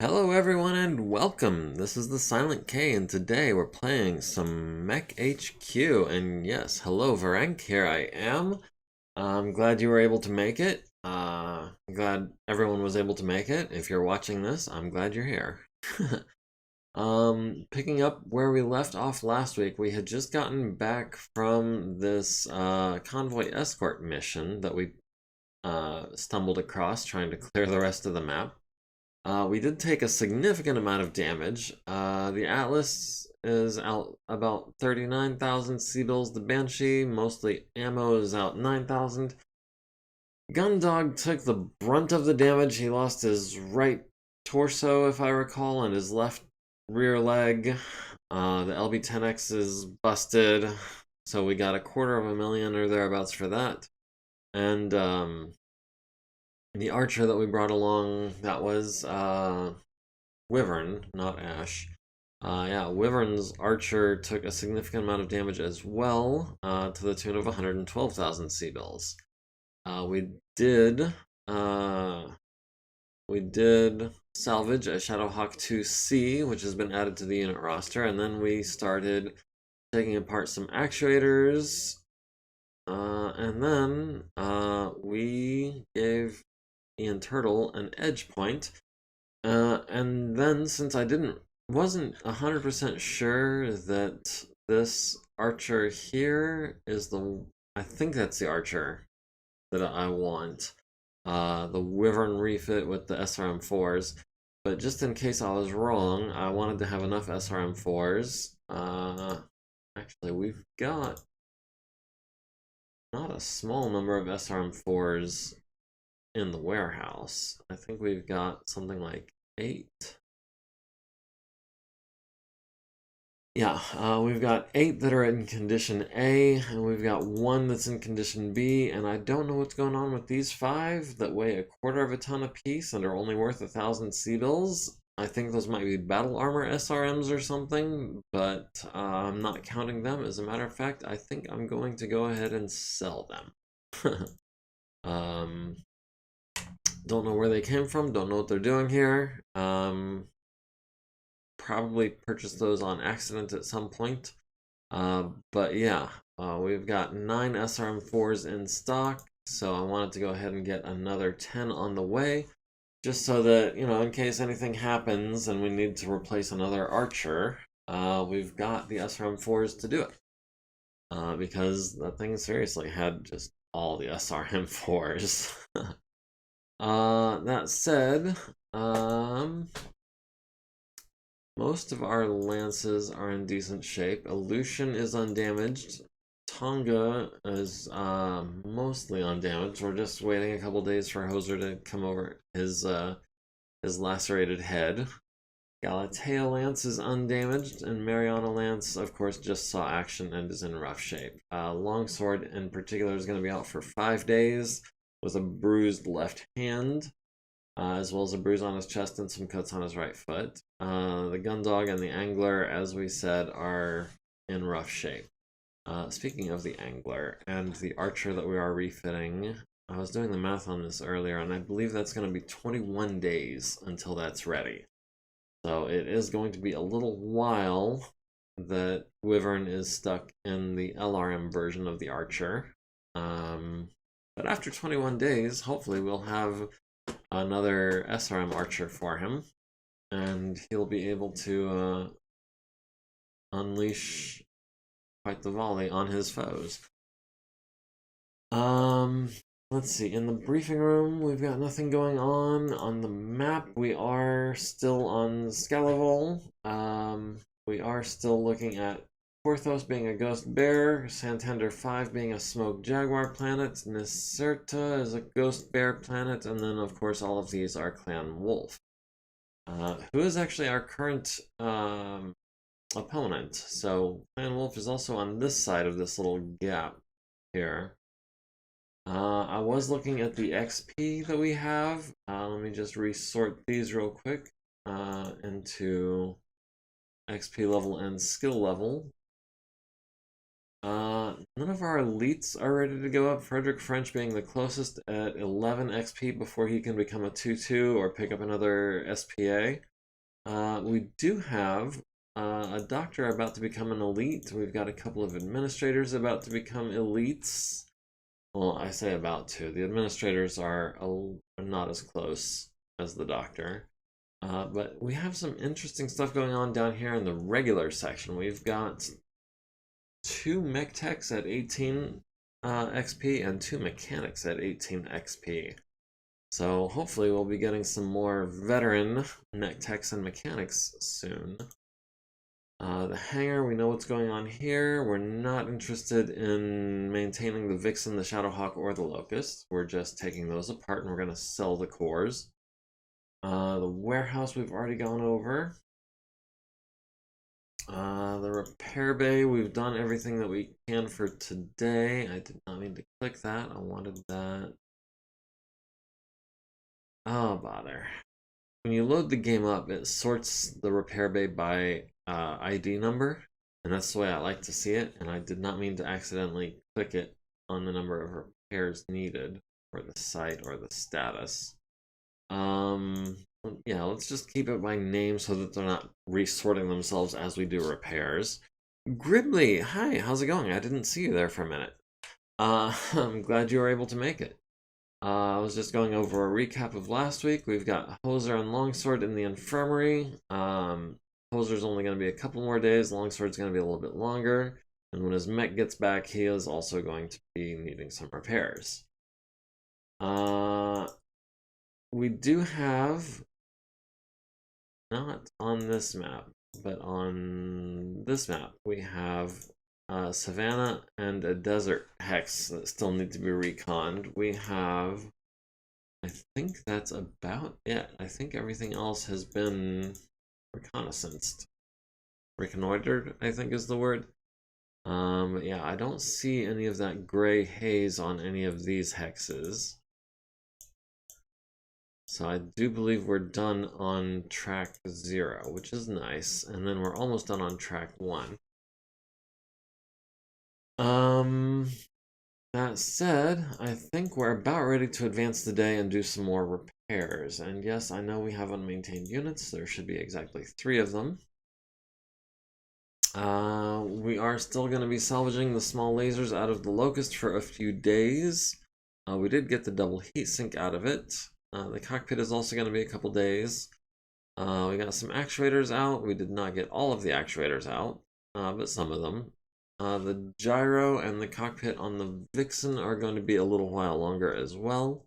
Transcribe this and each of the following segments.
Hello everyone and welcome! This is the Silent K and today we're playing some MekHQ and yes, hello Varenk, here I am. I'm glad you were able to make it. I'm glad everyone was able to make it. If you're watching this, I'm glad you're here. Picking up where we left off last week, we had just gotten back from this convoy escort mission that we stumbled across trying to clear the rest of the map. We did take a significant amount of damage. The Atlas is out about 39,000 Seabills. The Banshee, mostly ammo, is out 9,000. Gundog took the brunt of the damage. He lost his right torso, if I recall, and his left rear leg. The LB-10X is busted, so we got 250,000 or thereabouts for that. And the archer that we brought along, that was Wyvern, not Ash. Yeah, Wyvern's archer took a significant amount of damage as well, to the tune of 112,000 Seabills. We did salvage a Shadowhawk 2C, which has been added to the unit roster, and then we started taking apart some actuators, and then we gave Ian Turtle an edge point. And then since I wasn't 100% sure that this archer here is I think that's the archer that I want. The Wyvern refit with the SRM4s. But just in case I was wrong, I wanted to have enough SRM4s. Actually, we've got not a small number of SRM4s in the warehouse. I think we've got something like 8. Yeah, we've got 8 that are in condition A, and we've got 1 that's in condition B, and I don't know what's going on with these 5 that weigh 1/4 of a ton apiece and are only worth 1,000 Seabills. I think those might be battle armor SRMs or something, but I'm not counting them. As a matter of fact, I think I'm going to go ahead and sell them. um, don't know where they came from, don't know what they're doing here. Probably purchased those on accident at some point. But yeah, we've got 9 SRM4s in stock, so I wanted to go ahead and get another 10 on the way, just so that, you know, in case anything happens and we need to replace another archer, we've got the SRM4s to do it. Because that thing seriously had just all the SRM4s. That said, most of our lances are in decent shape. Aleutian is undamaged. Tonga is mostly undamaged. We're just waiting a couple days for Hoser to come over his lacerated head. Galatea Lance is undamaged, and Mariana Lance, of course, just saw action and is in rough shape. Longsword, in particular, is going to be out for 5 days with a bruised left hand, as well as a bruise on his chest and some cuts on his right foot. The Gundog and the Angler, as we said, are in rough shape. Speaking of the Angler and the Archer that we are refitting, I was doing the math on this earlier, and I believe that's going to be 21 days until that's ready. So it is going to be a little while that Wyvern is stuck in the LRM version of the Archer. But after 21 days, hopefully we'll have another SRM Archer for him, and he'll be able to unleash quite the volley on his foes. Let's see, in the briefing room, we've got nothing going on. On the map, we are still on Skelevol. We are still looking at Porthos being a ghost bear, Santander 5 being a smoke jaguar planet, Nicerta is a ghost bear planet, and then of course all of these are clan wolf. Who is actually our current opponent? So clan wolf is also on this side of this little gap here. I was looking at the XP that we have. Let me just resort these real quick into XP level and skill level. None of our elites are ready to go up. Frederick French being the closest at 11 XP before he can become a 2-2 or pick up another SPA. We do have a doctor about to become an elite. We've got a couple of administrators about to become elites. Well, I say about to. The administrators are not as close as the doctor. But we have some interesting stuff going on down here in the regular section. We've got 2 mech techs at 18 XP and 2 mechanics at 18 XP. So hopefully we'll be getting some more veteran mech techs and mechanics soon. The hangar, we know what's going on here. We're not interested in maintaining the Vixen, the Shadowhawk, or the Locust. We're just taking those apart and we're going to sell the cores. The warehouse we've already gone over. The repair bay, we've done everything that we can for today. I did not mean to click that. I wanted that. Oh, bother. When you load the game up, it sorts the repair bay by ID number, and that's the way I like to see it, and I did not mean to accidentally click it on the number of repairs needed for the site or the status. Yeah, let's just keep it by name so that they're not resorting themselves as we do repairs. Gridley, hi, how's it going? I didn't see you there for a minute. I'm glad you were able to make it. I was just going over a recap of last week. We've got Hoser and Longsword in the infirmary. Hoser's only going to be a couple more days. Longsword's going to be a little bit longer. And when his mech gets back, he is also going to be needing some repairs. We do have, not on this map, but on this map, we have Savannah and a desert hex that still need to be reconned. We have, I think that's about it. I think everything else has been reconnaissanced. Reconnoitered, I think is the word. But yeah, I don't see any of that gray haze on any of these hexes. So I do believe we're done on track 0, which is nice. And then we're almost done on track 1. That said, I think we're about ready to advance the day and do some more repairs. And yes, I know we have unmaintained units. There should be exactly 3 of them. We are still going to be salvaging the small lasers out of the Locust for a few days. We did get the double heatsink out of it. The cockpit is also going to be a couple days. We got some actuators out. We did not get all of the actuators out, but some of them. The gyro and the cockpit on the Vixen are going to be a little while longer as well.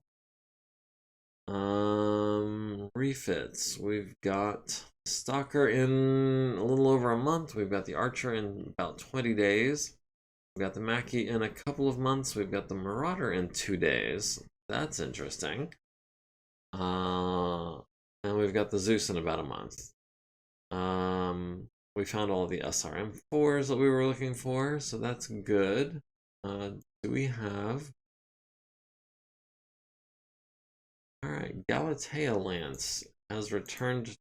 Refits. We've got Stalker in a little over a month. We've got the Archer in about 20 days. We've got the Mackie in a couple of months. We've got the Marauder in 2 days. That's interesting. And we've got the Zeus in about a month. We found all the SRM4s that we were looking for, so that's good. Do we have... Alright, Galatea Lance has returned,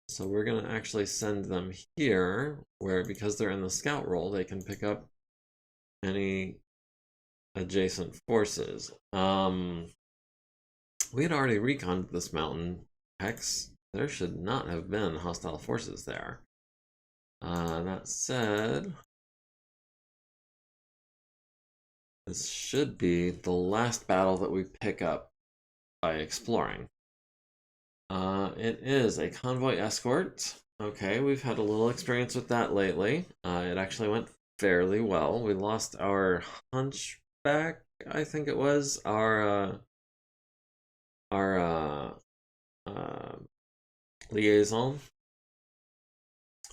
so we're going to actually send them here, where because they're in the scout role, they can pick up any adjacent forces. We had already reconned this mountain hex. There should not have been hostile forces there. That said, this should be the last battle that we pick up by exploring. It is a convoy escort. Okay, we've had a little experience with that lately. It actually went fairly well. We lost our hunchback, I think it was, our liaison.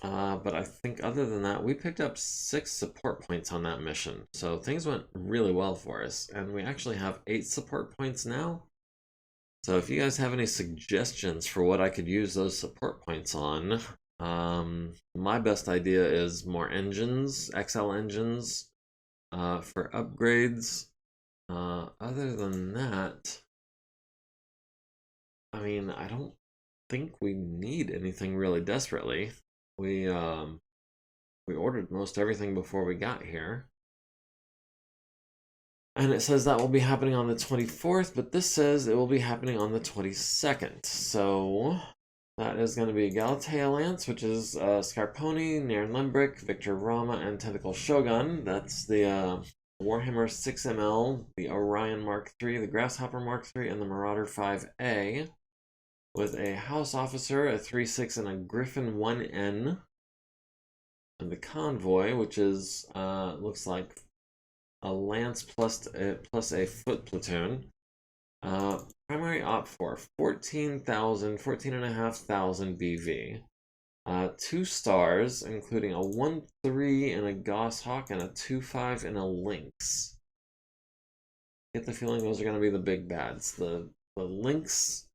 But I think other than that, we picked up 6 support points on that mission. So things went really well for us. And we actually have 8 support points now. So if you guys have any suggestions for what I could use those support points on, my best idea is more engines, XL engines, for upgrades. Other than that, I mean, I don't think we need anything really desperately. We we ordered most everything before we got here. And it says that will be happening on the 24th, but this says it will be happening on the 22nd. So that is going to be Galatea Lance, which is Scarponi, Nairn Limbrick, Victor Rama, and Tentacle Shogun. That's the Warhammer 6ML, the Orion Mark III, the Grasshopper Mark III, and the Marauder 5A. With a House Officer, a 3/6, and a Griffin 1N. And the Convoy, which is, looks like a Lance plus a Foot Platoon. Primary op for 14,500 BV. 2 stars, including a 1/3 and a Goshawk and a 2/5 and a Lynx. Get the feeling those are going to be the big bads. The Lynx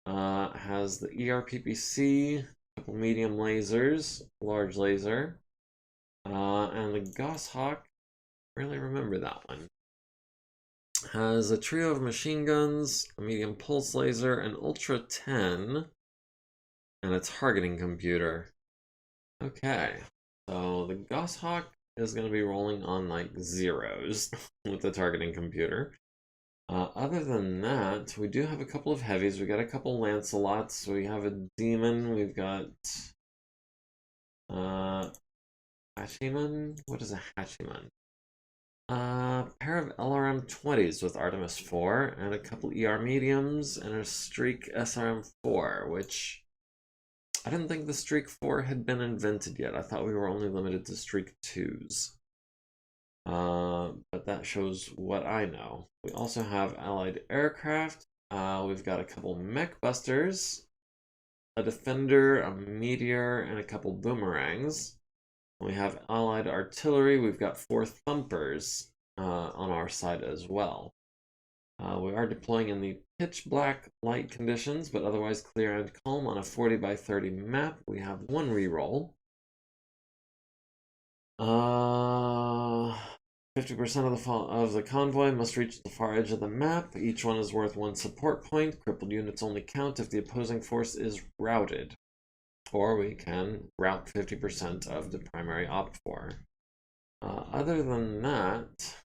has the ERPPC, a couple medium lasers, large laser, and the Goshawk, really remember that one. Has a trio of machine guns, a medium pulse laser, an Ultra 10, and a targeting computer. Okay, so the Goshawk is going to be rolling on like zeros with the targeting computer. Other than that, we do have a couple of heavies. We got a couple Lancelots. We have a Demon. We've got Hachiman. What is a Hachiman? Pair of LRM 20s with Artemis 4, and a couple ER mediums, and a Streak SRM 4, which I didn't think the Streak 4 had been invented yet. I thought we were only limited to Streak 2s. But that shows what I know. We also have allied aircraft. We've got a couple mech busters, a defender, a meteor, and a couple boomerangs. We have allied artillery. We've got 4 thumpers on our side as well. We are deploying in the pitch black light conditions, but otherwise clear and calm on a 40x30 map. We have 1 reroll. 50% of the convoy must reach the far edge of the map. Each one is worth 1 support point. Crippled units only count if the opposing force is routed. Or we can route 50% of the primary op for. Other than that,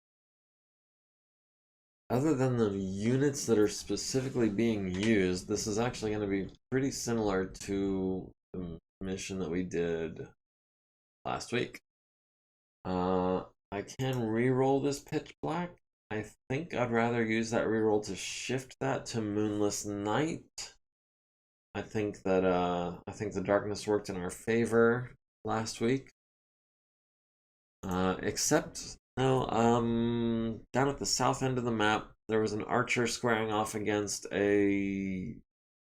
other than the units that are specifically being used, this is actually going to be pretty similar to the mission that we did last week. I can re-roll this pitch black. I think I'd rather use that reroll to shift that to Moonless Night. I think the darkness worked in our favor last week. Except no, down at the south end of the map, there was an archer squaring off against a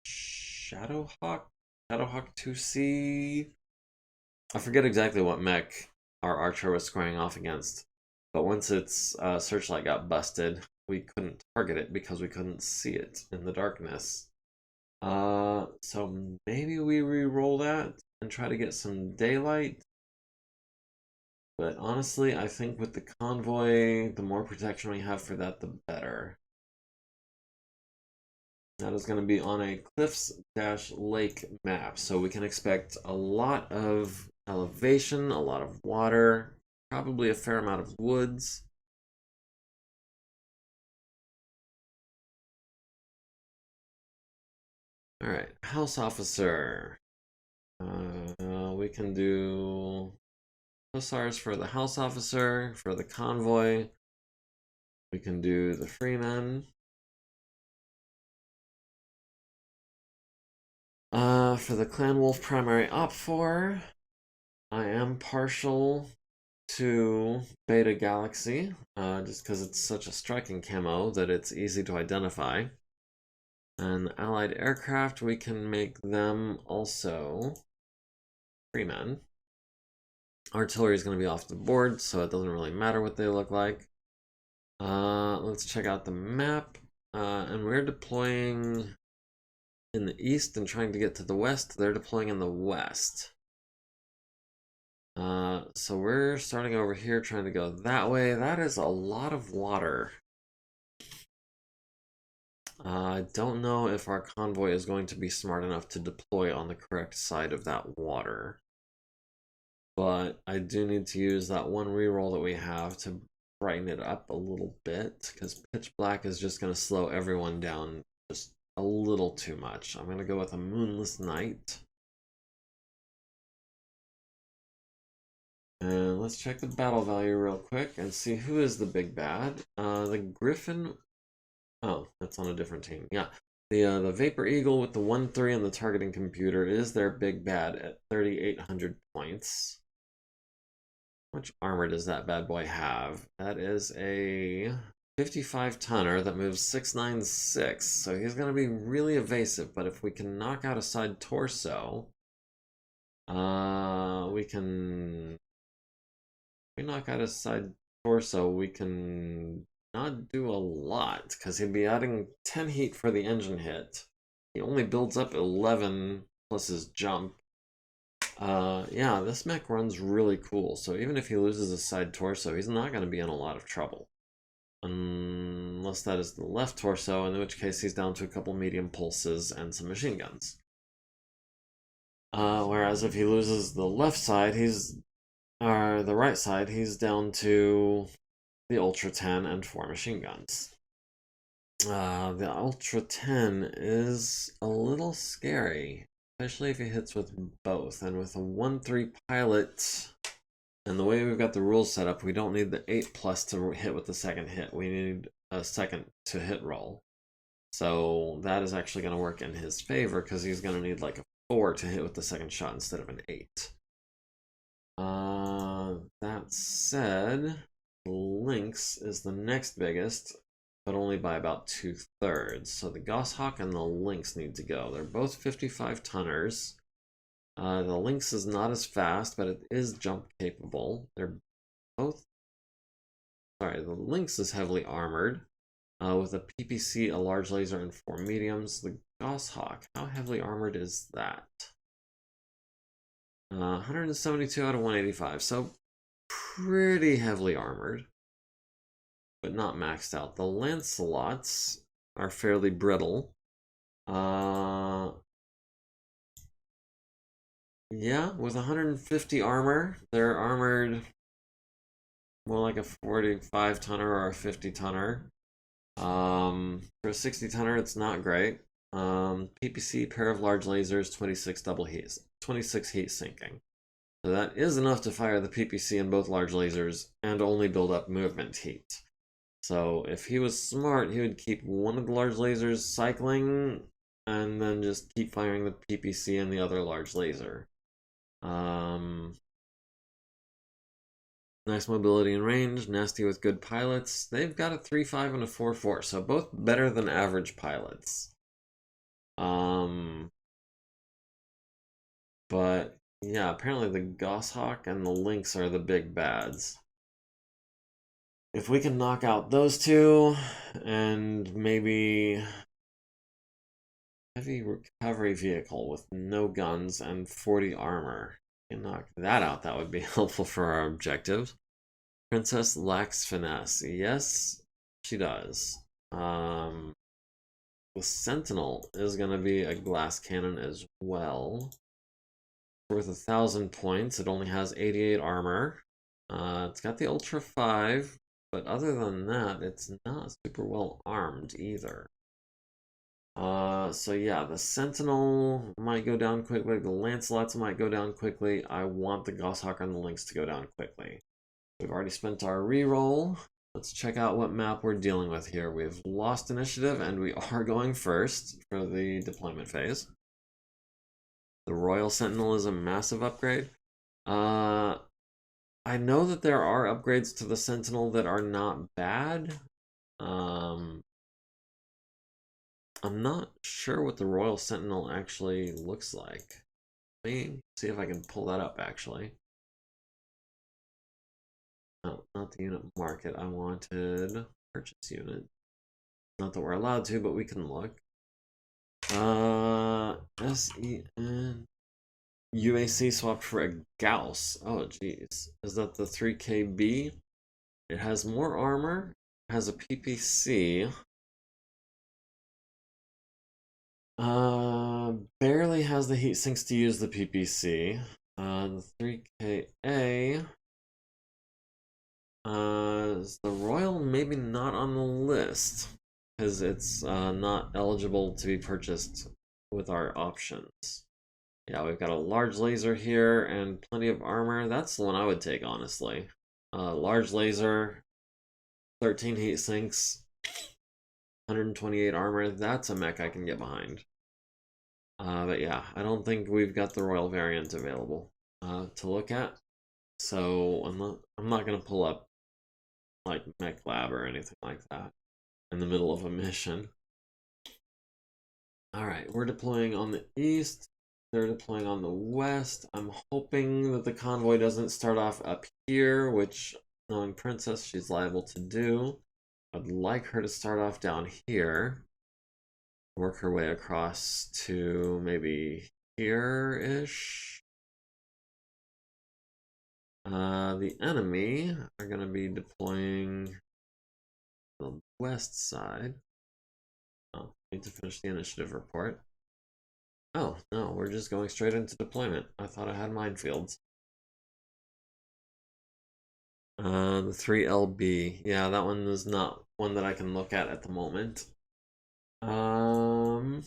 Shadowhawk 2C. I forget exactly what mech our archer was squaring off against, but once its searchlight got busted, we couldn't target it because we couldn't see it in the darkness. So maybe we re-roll that and try to get some daylight. But honestly, I think with the convoy, the more protection we have for that, the better. That is going to be on a cliffs-lake map, so we can expect a lot of elevation, a lot of water, probably a fair amount of woods. Alright, House Officer. We can do Hussars for the House Officer, for the Convoy. We can do the Freemen. For the Clan Wolf Primary Op 4, I am partial to Beta Galaxy, just because it's such a striking camo that it's easy to identify. And allied aircraft, we can make them also Freemen. Artillery is going to be off the board, so it doesn't really matter what they look like. Let's check out the map. And we're deploying in the east and trying to get to the west. They're deploying in the west. So we're starting over here trying to go that way. That is a lot of water. I don't know if our convoy is going to be smart enough to deploy on the correct side of that water. but I do need to use that one reroll that we have to brighten it up a little bit, because pitch black is just going to slow everyone down just a little too much. I'm going to go with a moonless night. And let's check the battle value real quick and see who is the big bad. The Griffin. Oh, that's on a different team. Yeah. The Vapor Eagle with the 1-3 on the targeting computer is their big bad at 3,800 points. How much armor does that bad boy have? That is a 55 tonner that moves 696. So he's going to be really evasive, but if we can knock out a side torso, we can. If we knock out a side torso, we can not do a lot, because he'd be adding 10 heat for the engine hit. He only builds up 11 plus his jump. Yeah, this mech runs really cool, so even if he loses a side torso, he's not going to be in a lot of trouble. Unless that is the left torso, in which case he's down to a couple medium pulses and some machine guns. Whereas if he loses the left side, the right side, he's down to the Ultra 10 and 4 machine guns. The Ultra 10 is a little scary, especially if he hits with both. And with a 1-3 pilot, and the way we've got the rules set up, we don't need the 8+ to hit with the second hit. We need a second to hit roll. So that is actually going to work in his favor, because he's going to need like a 4 to hit with the second shot instead of an 8. That said, the Lynx is the next biggest, but only by about 2/3. So the Goshawk and the Lynx need to go. They're both 55 tonners. The Lynx is not as fast, but it is jump capable. They're both. Sorry, the Lynx is heavily armored, with a PPC, a large laser, and 4 mediums. The Goshawk, how heavily armored is that? 172 out of 185, so pretty heavily armored, but not maxed out. The Lancelots are fairly brittle. Yeah, with 150 armor, they're armored more like a 45 tonner or a 50 tonner. For a 60 tonner, it's not great. PPC, pair of large lasers, 26 double heats, 26 heat sinking. So that is enough to fire the PPC in both large lasers and only build up movement heat. So if he was smart, he would keep one of the large lasers cycling and then just keep firing the PPC and the other large laser. Nice mobility and range, nasty with good pilots. They've got a 3-5 and a 4-4, so both better than average pilots. But yeah, apparently the Goshawk and the Lynx are the big bads. If we can knock out those two, and maybe heavy recovery vehicle with no guns and 40 armor, and knock that out, that would be helpful for our objectives. Princess lacks finesse. Yes, she does. The Sentinel is going to be a glass cannon as well. Worth 1,000 points. It only has 88 armor. It's got the Ultra 5, but other than that, it's not super well armed either. So yeah, the Sentinel might go down quickly. The Lancelots might go down quickly. I want the Goshawk and the Lynx to go down quickly. We've already spent our reroll. Let's check out what map we're dealing with here. We've lost initiative, and we are going first for the deployment phase. The Royal Sentinel is a massive upgrade. I know that there are upgrades to the Sentinel that are not bad. I'm not sure what the Royal Sentinel actually looks like. Let me see if I can pull that up, actually. No, not the unit market. I wanted purchase unit. Not that we're allowed to, but we can look. SEN UAC swapped for a Gauss. Oh, geez. Is that the 3KB? It has more armor, has a PPC. Barely has the heat sinks to use the PPC. The 3KA Is the Royal maybe not on the list? Because it's not eligible to be purchased with our options. Yeah, we've got a large laser here and plenty of armor. That's the one I would take, honestly. Large laser, 13 heat sinks, 128 armor. That's a mech I can get behind. But yeah, I don't think we've got the Royal variant available to look at. So I'm not gonna pull up like Mech Lab or anything like that in the middle of a mission. All right, we're deploying on the east. They're deploying on the west. I'm hoping that the convoy doesn't start off up here, which, knowing Princess, she's liable to do. I'd like her to start off down here, work her way across to maybe here-ish. The enemy are going to be deploying the west side. Oh, need to finish the initiative report. Oh, no, we're just going straight into deployment. I thought I had minefields. The 3LB. Yeah, that one is not one that I can look at the moment. Marauder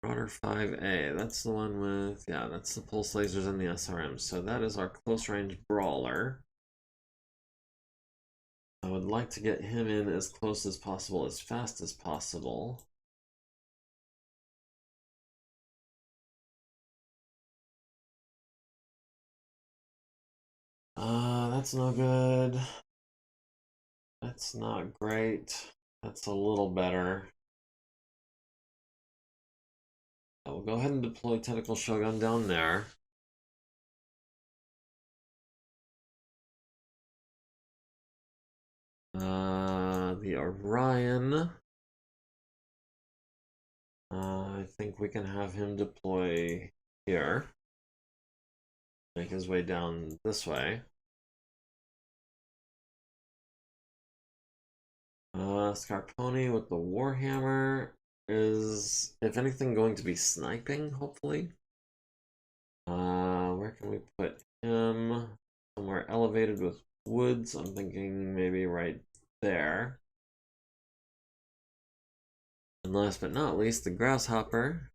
5A. That's the one with, yeah, that's the pulse lasers and the SRM. So that is our close range brawler. I would like to get him in as close as possible, as fast as possible. That's no good. That's not great. That's a little better. We'll go ahead and deploy Tentacle Shogun down there. The Orion. I think we can have him deploy here. Make his way down this way. Scarponi with the Warhammer is, if anything, going to be sniping, hopefully. Where can we put him? Somewhere elevated with woods. I'm thinking maybe right there. And last but not least, the Grasshopper.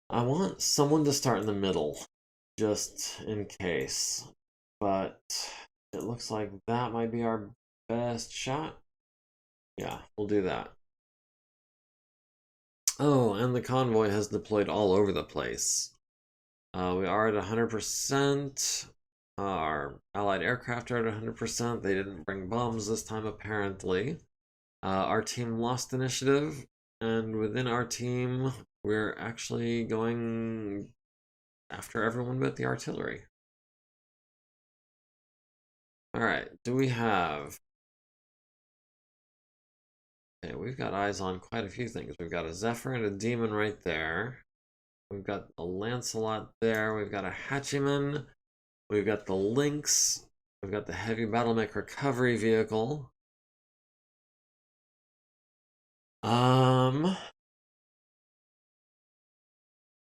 I want someone to start in the middle, just in case. But it looks like that might be our best shot. Yeah, we'll do that. Oh, and the convoy has deployed all over the place. We are at 100%. Our allied aircraft are at 100%. They didn't bring bombs this time, apparently. Our team lost initiative, and within our team, we're actually going after everyone but the artillery. All right, do we have... Okay, we've got eyes on quite a few things. We've got a Zephyr and a Demon right there. We've got a Lancelot there. We've got a Hachiman. We've got the Lynx. We've got the Heavy BattleMech Recovery Vehicle.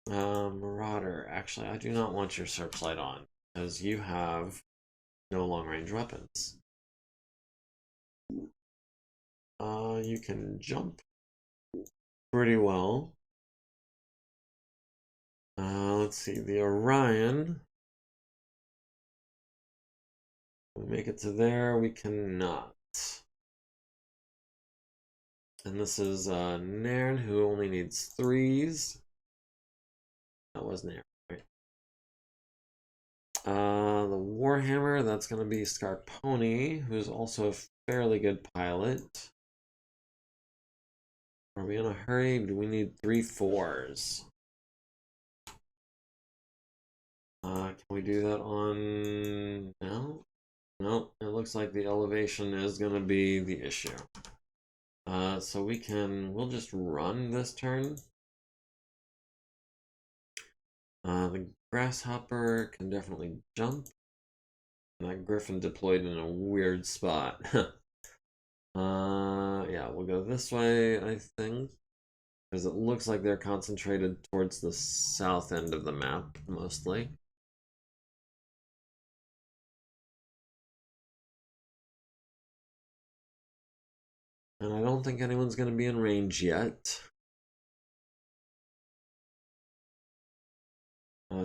Marauder. Actually, I do not want your searchlight on because you have no long-range weapons. You can jump pretty well. Let's see, the Orion. We make it to there, we cannot. And this is Nairn, who only needs 3s. That was Nairn, right? The Warhammer, that's going to be Scarponi, who's also a fairly good pilot. Are we in a hurry? Do we need 3 4s? Can we do that on... No? No, it looks like the elevation is going to be the issue. So we'll just run this turn. The Grasshopper can definitely jump. And that Griffin deployed in a weird spot. Yeah, we'll go this way, I think. because it looks like they're concentrated towards the south end of the map, mostly. And I don't think anyone's going to be in range yet.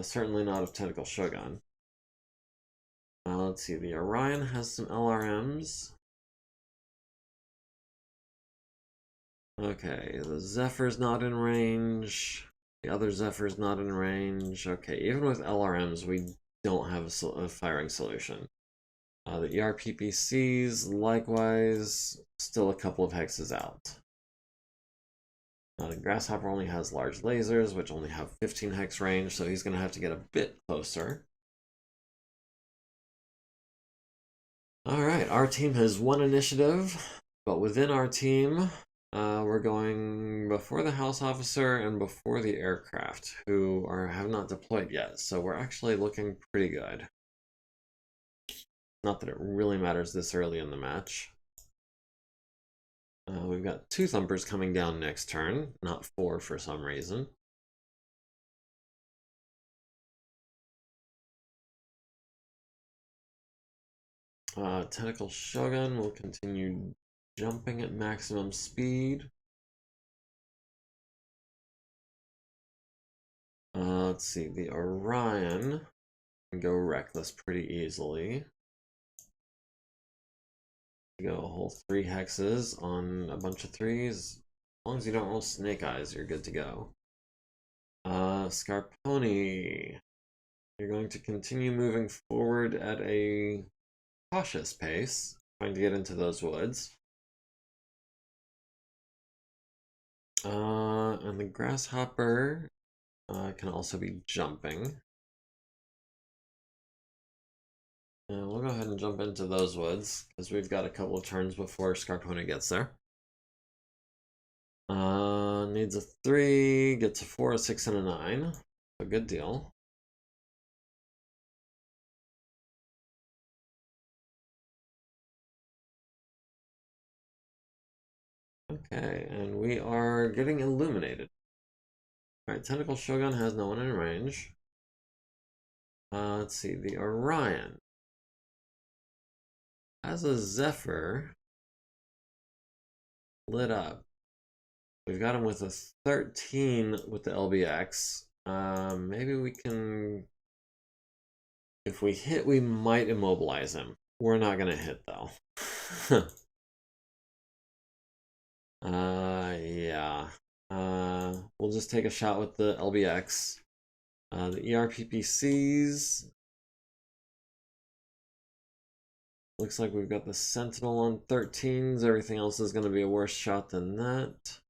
Certainly not of Tentacle Shogun. Let's see, the Orion has some LRMs. Okay, the Zephyr's not in range. The other Zephyr's not in range. Okay, even with LRMs, we don't have a firing solution. The ERPPCs, likewise, still a couple of hexes out. The Grasshopper only has large lasers, which only have 15 hex range, so he's going to have to get a bit closer. Alright, our team has one initiative, but within our team, we're going before the house officer and before the aircraft, who have not deployed yet, so we're actually looking pretty good. Not that it really matters this early in the match. We've got 2 Thumpers coming down next turn, not 4 for some reason. Tentacle Shogun will continue jumping at maximum speed. Let's see, the Orion can go reckless pretty easily. You go a whole 3 hexes on a bunch of 3s. As long as you don't roll Snake Eyes, you're good to go. Scarponi, you're going to continue moving forward at a cautious pace, trying to get into those woods. And the Grasshopper can also be jumping. We'll go ahead and jump into those woods, because we've got a couple of turns before Scarponi gets there. Needs a 3, gets a 4, a 6, and a 9. A good deal. Okay, and we are getting illuminated. Alright, Tentacle Shogun has no one in range. Let's see, the Orion has a Zephyr lit up. We've got him with a 13 with the LBX. Maybe we can... If we hit, we might immobilize him. We're not gonna hit, though. Yeah. We'll just take a shot with the LBX. The ERPPCs. Looks like we've got the Sentinel on 13s. Everything else is going to be a worse shot than that.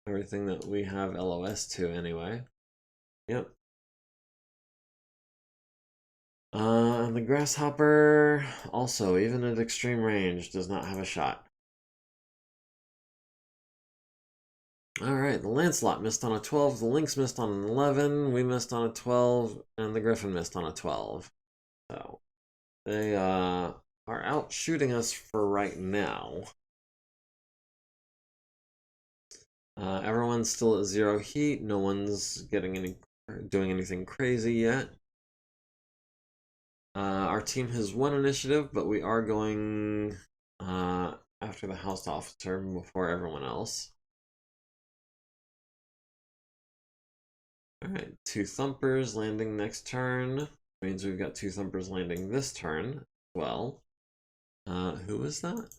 Everything that we have LOS to anyway. Yep. And the Grasshopper also, even at extreme range, does not have a shot. Alright, the Lancelot missed on a 12, the Lynx missed on an 11, we missed on a 12, and the Griffin missed on a 12. So, they are out shooting us for right now. Everyone's still at 0 heat, no one's doing anything crazy yet. Our team has 1 initiative, but we are going after the house officer before everyone else. Alright, 2 Thumpers landing next turn. Means we've got 2 Thumpers landing this turn as well. Who is that?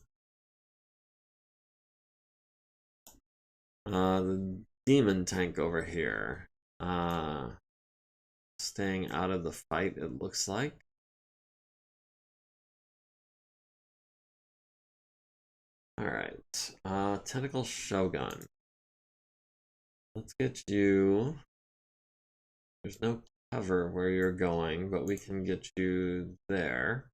The demon tank over here. Staying out of the fight, it looks like. Alright, Tentacle Shogun. Let's get you... There's no cover where you're going, but we can get you there.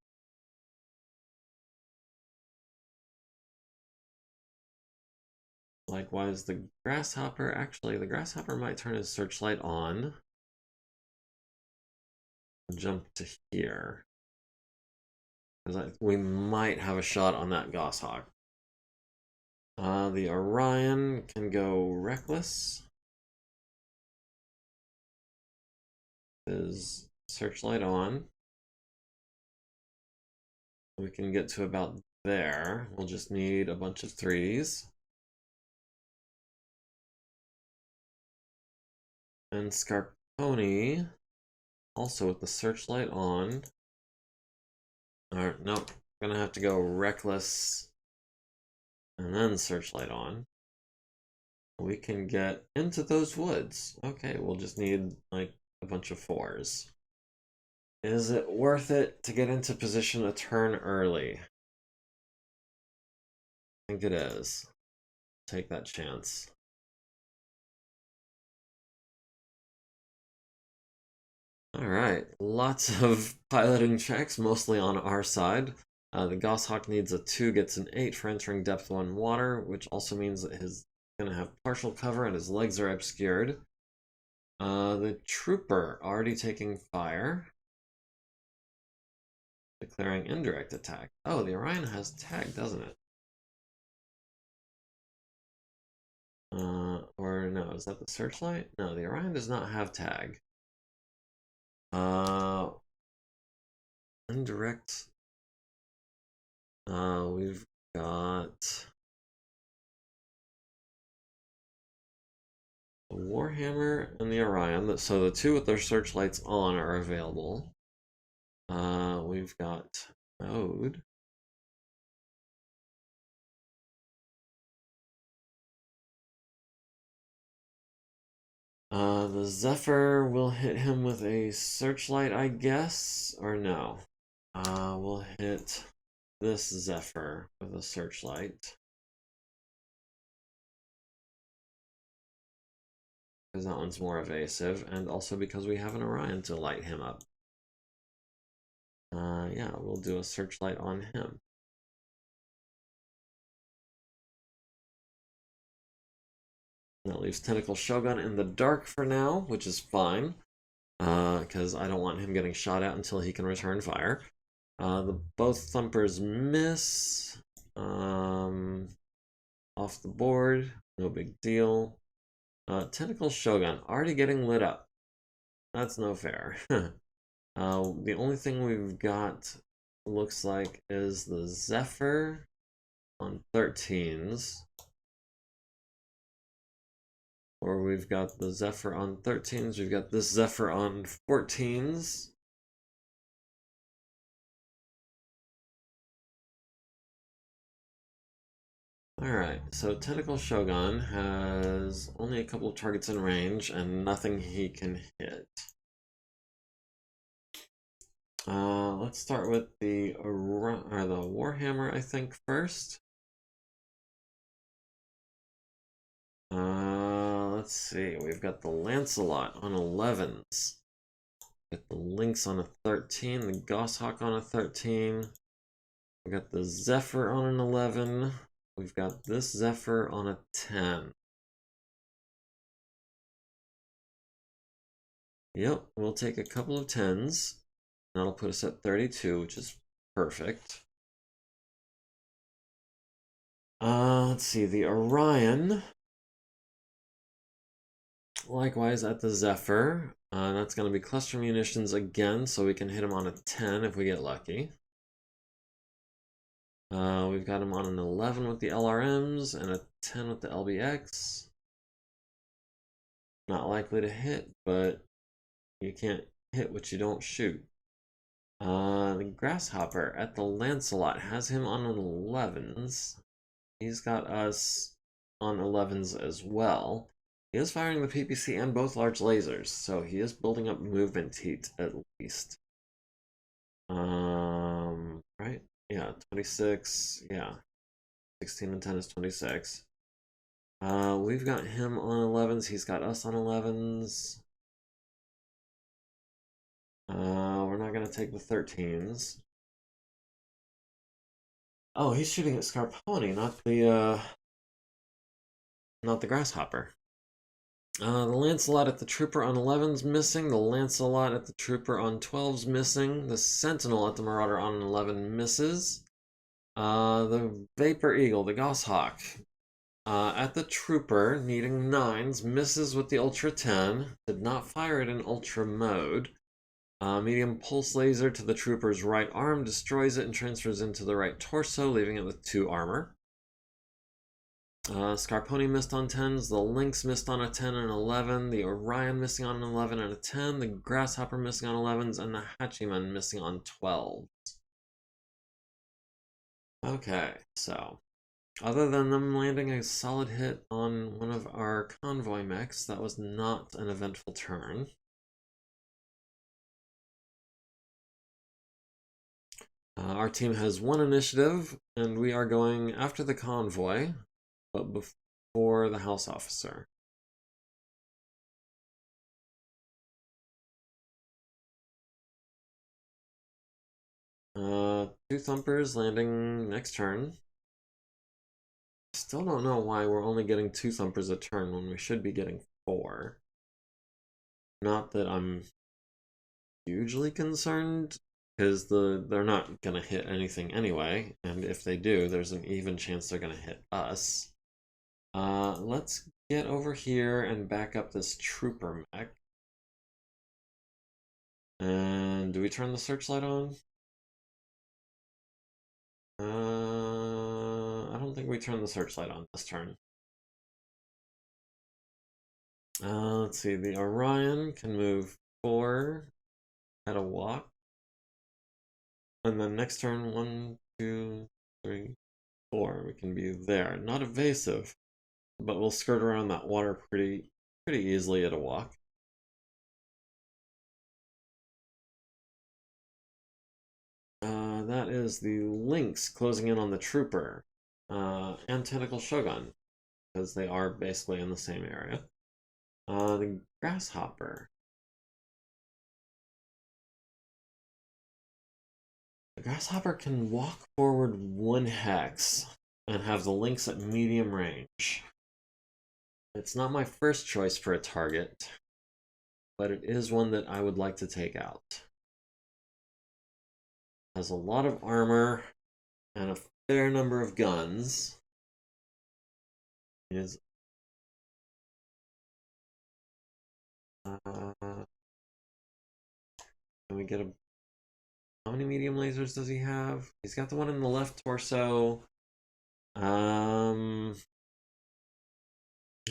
Likewise, the Grasshopper, actually, the Grasshopper might turn his searchlight on. Jump to here. Because we might have a shot on that Goshawk. The Orion can go reckless. Is searchlight on. We can get to about there. We'll just need a bunch of threes. And Scarponi, also with the searchlight on. Alright, nope. Gonna have to go reckless and then searchlight on. We can get into those woods. Okay, we'll just need like a bunch of fours. Is it worth it to get into position a turn early? I think it is. Take that chance. Alright, lots of piloting checks, mostly on our side. The Goshawk needs a 2, gets an 8 for entering depth 1 water, which also means that he's going to have partial cover and his legs are obscured. The Trooper already taking fire. Declaring indirect attack. Oh, the Orion has tag, doesn't it? Or no, is that the Searchlight? No, the Orion does not have tag. Indirect. We've got the Warhammer and the Orion. So the two with their searchlights on are available. We've got Mode. The Zephyr will hit him with a searchlight, I guess, or no? We'll hit this Zephyr with a searchlight. Because that one's more evasive, and also because we have an Orion to light him up. Yeah, we'll do a searchlight on him. That leaves Tentacle Shogun in the dark for now, which is fine. Because I don't want him getting shot at until he can return fire. Both Thumpers miss. Off the board, no big deal. Tentacle Shogun, already getting lit up. That's no fair. The only thing we've got, looks like, is the Zephyr on 13s. Or we've got the Zephyr on 13s, we've got this Zephyr on 14s. Alright, so Tentacle Shogun has only a couple of targets in range and nothing he can hit. Let's start with the Warhammer, I think, first. Let's see, we've got the Lancelot on 11s. Got the Lynx on a 13, the Goshawk on a 13. We got the Zephyr on an 11. We've got this Zephyr on a 10. Yep, we'll take a couple of 10s. That'll put us at 32, which is perfect. Let's see, the Orion. Likewise at the Zephyr. That's going to be cluster munitions again, so we can hit him on a 10 if we get lucky. We've got him on an 11 with the LRMs and a 10 with the LBX. Not likely to hit, but you can't hit what you don't shoot. The Grasshopper at the Lancelot has him on an 11s. He's got us on 11s as well. He is firing the PPC and both large lasers, so he is building up movement heat at least. Right? Yeah, 26, yeah. 16 and 10 is 26. We've got him on 11s, he's got us on 11s. We're not gonna take the 13s. Oh, he's shooting at Scarponi, not the Grasshopper. The Lancelot at the Trooper on 11's missing. The Lancelot at the Trooper on 12's missing. The Sentinel at the Marauder on 11 misses. The Vapor Eagle, the Goshawk, At the trooper, needing 9s, misses with the Ultra 10. Did not fire it in Ultra mode. Medium pulse laser to the trooper's right arm, destroys it and transfers into the right torso, leaving it with 2 armor. Scarponi missed on 10s, the Lynx missed on a 10 and 11, the Orion missing on an 11 and a 10, the Grasshopper missing on 11s, and the Hachiman missing on 12s. Okay, so other than them landing a solid hit on one of our convoy mechs, that was not an eventful turn. Our team has 1 initiative, and we are going after the convoy, but before the house officer. Two thumpers landing next turn. Still don't know why we're only getting 2 thumpers a turn when we should be getting 4. Not that I'm hugely concerned, because they're not gonna hit anything anyway, and if they do, there's an even chance they're gonna hit us. Let's get over here and back up this trooper mech. And do we turn the searchlight on? I don't think we turn the searchlight on this turn. Let's see, the Orion can move 4 at a walk. And then next turn, 1, 2, 3, 4, we can be there. Not evasive, but we'll skirt around that water pretty easily at a walk. That is the Lynx closing in on the Trooper and Tentacle Shogun, because they are basically in the same area. The Grasshopper. The Grasshopper can walk forward 1 hex and have the Lynx at medium range. It's not my first choice for a target, but it is one that I would like to take out. Has a lot of armor and a fair number of guns. Is can we get a... How many medium lasers does he have? He's got the one in the left torso. You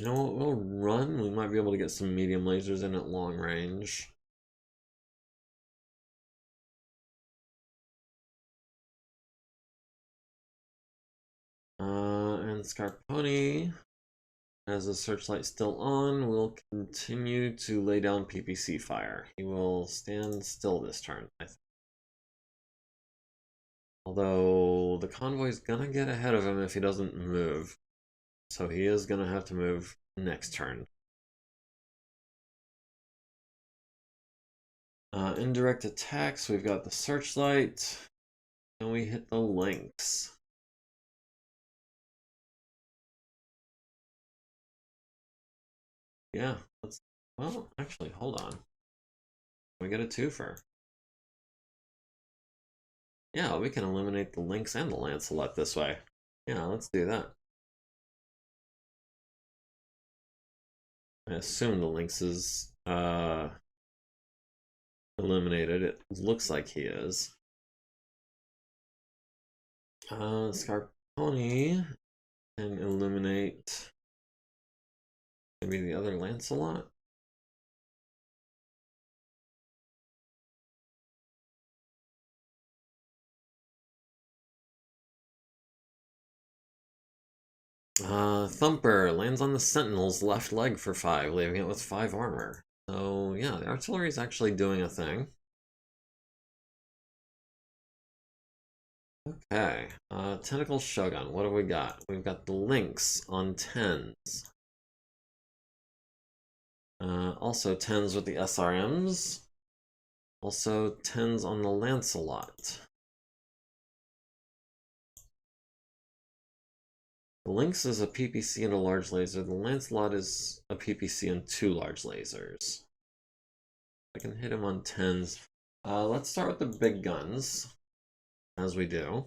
know what, we'll run. We might be able to get some medium lasers in at long range. And Scarponi, as the searchlight still on, will continue to lay down PPC fire. He will stand still this turn, I think. Although the convoy's gonna get ahead of him if he doesn't move. So he is gonna have to move next turn. Indirect attacks, we've got the searchlight. And we hit the Lynx. Yeah, let's... Well, actually, hold on. We get a twofer. Yeah, we can eliminate the Lynx and the Lancelot this way. Yeah, let's do that. I assume the Lynx is eliminated. It looks like he is. Scarponi can eliminate maybe the other Lancelot. Thumper lands on the Sentinel's left leg for 5, leaving it with 5 armor. So yeah, the artillery is actually doing a thing. Okay, Tentacle Shogun, what have we got? We've got the Lynx on 10s. Also 10s with the SRMs. Also 10s on the Lancelot. The Lynx is a PPC and a large laser. The Lancelot is a PPC and 2 large lasers. I can hit him on 10s. Let's start with the big guns, as we do.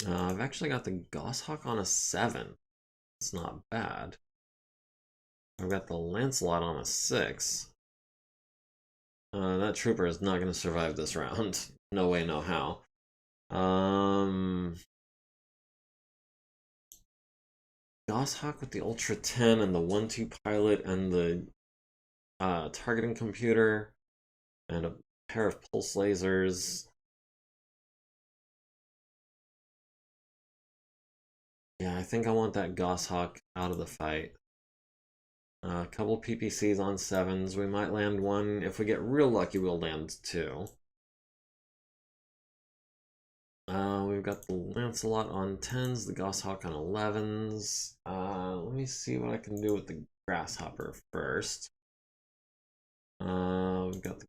I've actually got the Goshawk on a 7. It's not bad. I've got the Lancelot on a 6. That trooper is not going to survive this round. No way, no how. Goshawk with the Ultra 10 and the 1-2 pilot and the targeting computer and a pair of pulse lasers. Yeah, I think I want that Goshawk out of the fight. A couple PPCs on 7s. We might land one. If we get real lucky, we'll land 2. We've got the Lancelot on 10s, the Goshawk on 11s. Let me see what I can do with the Grasshopper first. We've got the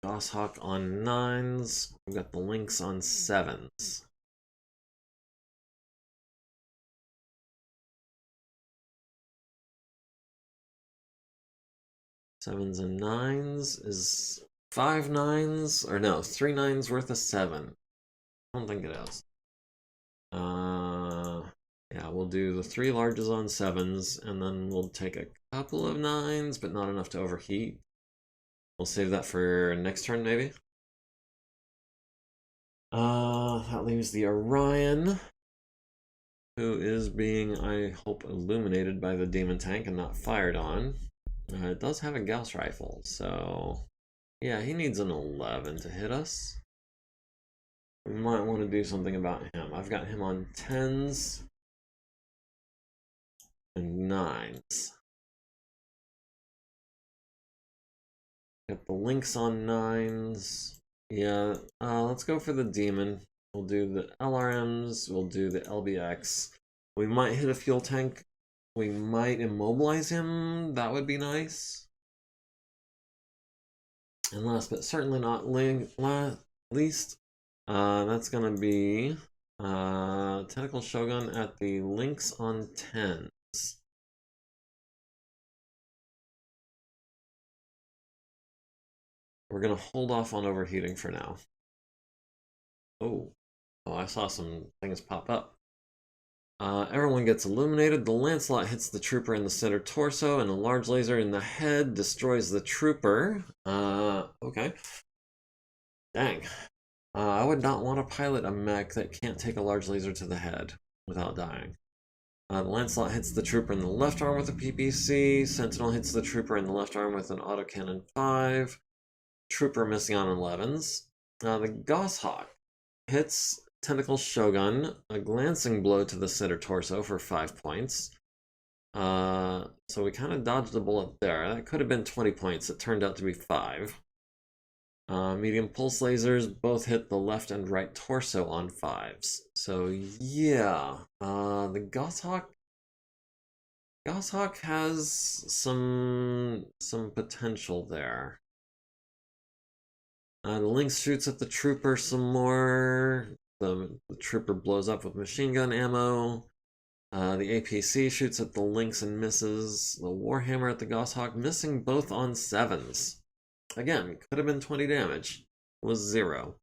Goshawk on 9s. We've got the Lynx on 7s. Sevens and 9s is 5 9s, or no, 3 9s worth of 7. I don't think it is. Yeah, we'll do the 3 larges on 7s, and then we'll take a couple of 9s, but not enough to overheat. We'll save that for next turn, maybe. That leaves the Orion, who is being, I hope, illuminated by the Demon Tank and not fired on. It does have a Gauss rifle, so yeah, he needs an 11 to hit us. We might want to do something about him. I've got him on 10s and 9s. Got the Lynx on 9s. Yeah, let's go for the Demon. We'll do the LRMs, we'll do the LBX. We might hit a fuel tank. We might immobilize him. That would be nice. And last but certainly not least, that's gonna be Tentacle Shogun at the Lynx on 10s. We're gonna hold off on overheating for now. Oh, I saw some things pop up. Everyone gets illuminated. The Lancelot hits the trooper in the center torso, and a large laser in the head destroys the trooper. Okay. Dang. I would not want to pilot a mech that can't take a large laser to the head without dying. The Lancelot hits the trooper in the left arm with a PPC. Sentinel hits the trooper in the left arm with an autocannon 5. Trooper missing on 11s. The Goshawk hits Tentacle Shogun, a glancing blow to the center torso for 5 points. So we kind of dodged a bullet there. That could have been 20 points. It turned out to be 5. Medium pulse lasers both hit the left and right torso on 5s. So yeah, the Goshawk has some potential there. The Lynx shoots at the trooper some more. The trooper blows up with machine gun ammo. The APC shoots at the Lynx and misses. The Warhammer at the Goshawk missing both on 7s. Again, could have been 20 damage. Was 0.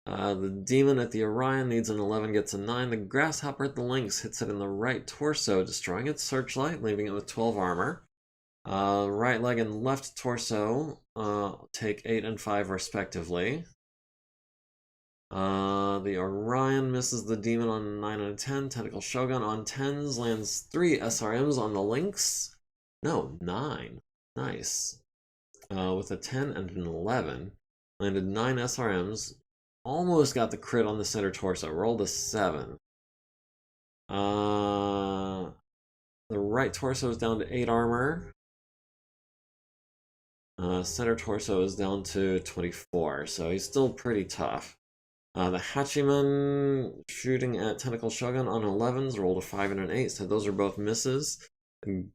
The Demon at the Orion needs an 11, gets a 9. The Grasshopper at the Lynx hits it in the right torso, destroying its searchlight, leaving it with 12 armor. Right leg and left torso take 8 and 5 respectively. The Orion misses the Demon on 9 and 10. Tentacle Shogun on 10s lands 3 SRMs on the Lynx. No, 9. Nice. With a 10 and an 11. Landed 9 SRMs. Almost got the crit on the center torso. Rolled a 7. The right torso is down to 8 armor. Center torso is down to 24, so he's still pretty tough. The Hachiman shooting at Tentacle Shogun on 11s rolled a 5 and an 8, so those are both misses.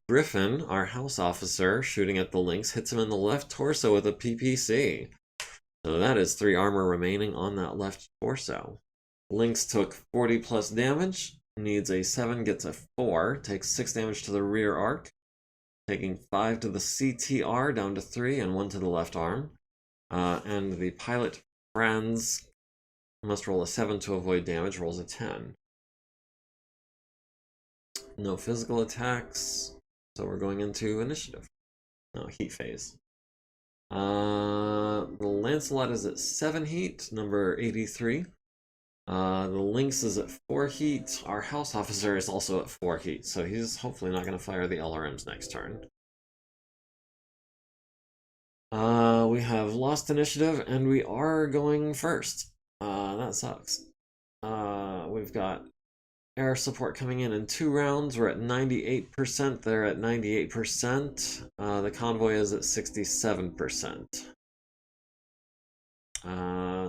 Griffin, our house officer, shooting at the Lynx, hits him in the left torso with a PPC. So that is 3 armor remaining on that left torso. Lynx took 40 plus damage, needs a 7, gets a 4, takes 6 damage to the rear arc, taking 5 to the CTR down to 3 and 1 to the left arm. And the pilot Franz must roll a 7 to avoid damage, rolls a 10. No physical attacks. So we're going into initiative. No, heat phase. The Lancelot is at 7 heat, number 83. The Lynx is at 4 heat. Our house officer is also at 4 heat, so he's hopefully not going to fire the LRMs next turn. We have lost initiative, and we are going first. That sucks. We've got air support coming in 2 rounds. We're at 98%. They're at 98%. The convoy is at 67%.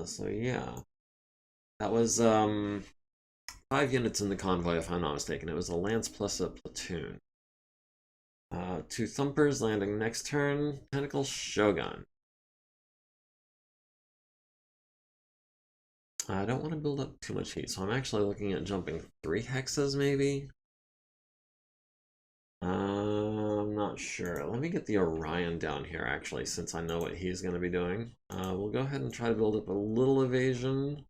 So yeah. That was 5 units in the convoy, if I'm not mistaken. It was a lance plus a platoon. 2 thumpers landing next turn. Tentacle Shogun. I don't want to build up too much heat, so I'm actually looking at jumping 3 hexes, maybe? I'm not sure. Let me get the Orion down here, actually, since I know what he's going to be doing. We'll go ahead and try to build up a little evasion.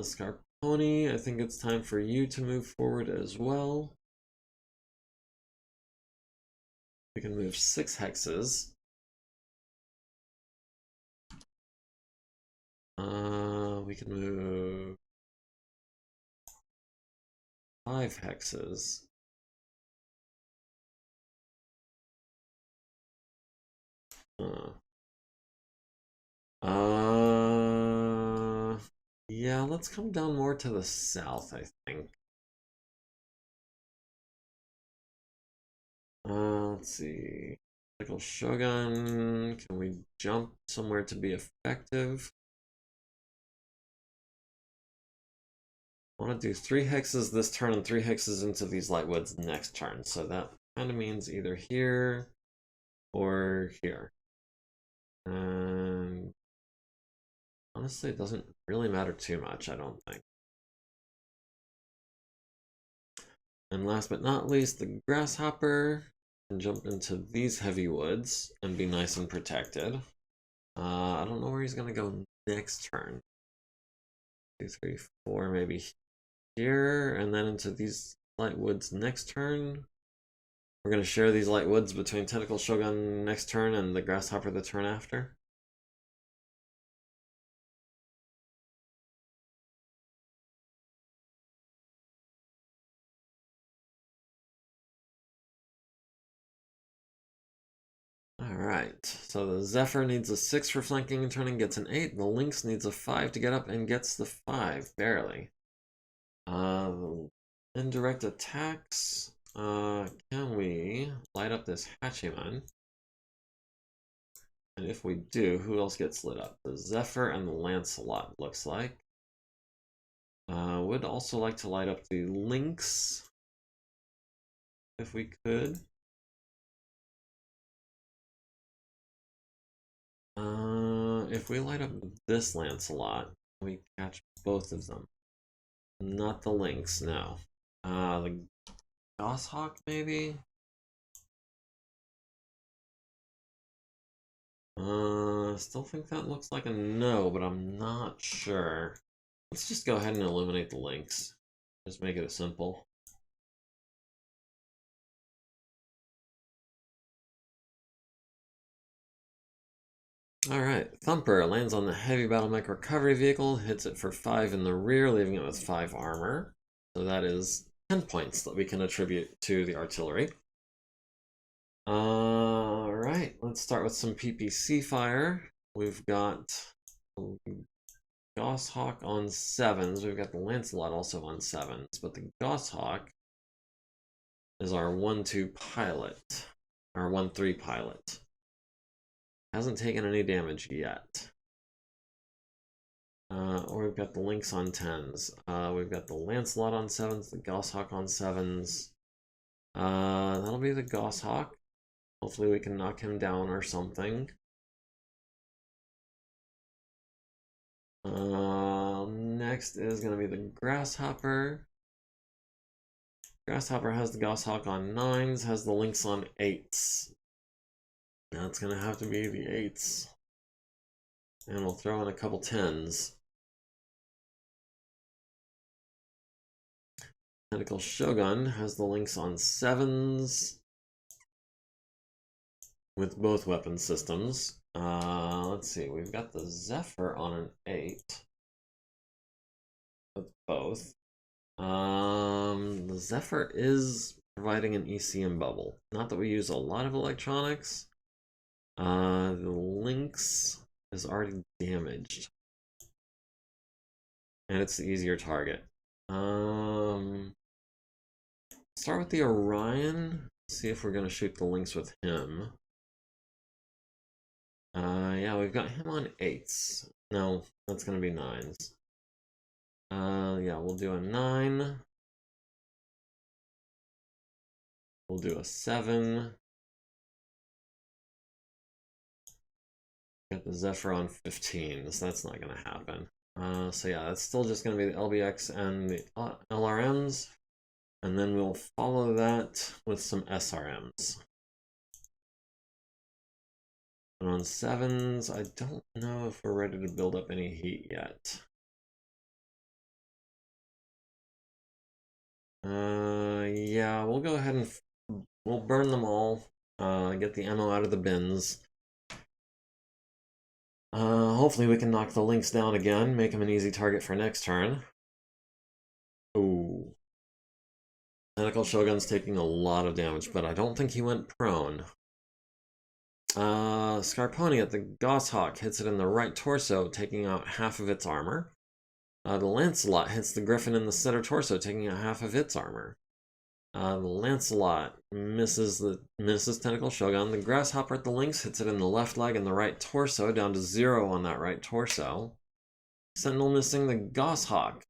Scarponi, I think it's time for you to move forward as well. We can move 6 hexes. We can move 5 hexes. Yeah, let's come down more to the south, I think. Let's see. Tentacle Shogun, can we jump somewhere to be effective? I want to do 3 hexes this turn and 3 hexes into these Lightwoods next turn, so that kind of means either here or here. And honestly, it doesn't really matter too much, I don't think. And last but not least, the Grasshopper can jump into these heavy woods and be nice and protected. I don't know where he's gonna go next turn. 2, 3, 4, maybe here, and then into these light woods next turn. We're gonna share these light woods between Tentacle Shogun next turn and the Grasshopper the turn after. Alright, so the Zephyr needs a 6 for flanking and turning, gets an 8. The Lynx needs a 5 to get up and gets the 5, barely. Indirect attacks. Can we light up this Hachiman? And if we do, who else gets lit up? The Zephyr and the Lancelot, looks like. Would also like to light up the Lynx, if we could. If we light up this Lancelot, we catch both of them. Not the Lynx, no. The Goshawk, maybe? Still think that looks like a no, but I'm not sure. Let's just go ahead and eliminate the Lynx. Just make it simple. Alright, Thumper lands on the heavy battle mech recovery vehicle, hits it for 5 in the rear, leaving it with 5 armor. So that is 10 points that we can attribute to the artillery. Alright, let's start with some PPC fire. We've got Goshawk on 7s. We've got the Lancelot also on 7s, but the Goshawk is our 1-2 pilot, our 1-3 pilot. Hasn't taken any damage yet. Or we've got the Lynx on 10s. We've got the Lancelot on 7s, the Goshawk on 7s. That'll be the Goshawk. Hopefully we can knock him down or something. Next is going to be the Grasshopper. Grasshopper has the Goshawk on 9s, has the Lynx on 8s. Now it's going to have to be the 8s. And we'll throw in a couple 10s. Tentacle Shogun has the links on 7s with both weapon systems. Let's see, we've got the Zephyr on an 8 with both. The Zephyr is providing an ECM bubble. Not that we use a lot of electronics. The Lynx is already damaged. And it's the easier target. Start with the Orion. See if we're gonna shoot the Lynx with him. Yeah, we've got him on 8s. No, that's gonna be 9s. Yeah, we'll do a 9. We'll do a 7. Got the Zephyr on 15, so that's not gonna happen. So yeah, that's still just gonna be the LBX and the LRMs, and then we'll follow that with some SRMs. And on 7s, I don't know if we're ready to build up any heat yet. Yeah, we'll go ahead and we'll burn them all, get the ammo out of the bins. Hopefully we can knock the Lynx down again, make him an easy target for next turn. Ooh. Tentacle Shogun's taking a lot of damage, but I don't think he went prone. Scarponi at the Goshawk hits it in the right torso, taking out half of its armor. The Lancelot hits the Griffin in the center torso, taking out half of its armor. The Lancelot misses Tentacle Shogun. The Grasshopper at the Lynx hits it in the left leg and the right torso, down to 0 on that right torso. Sentinel missing the Goshawk.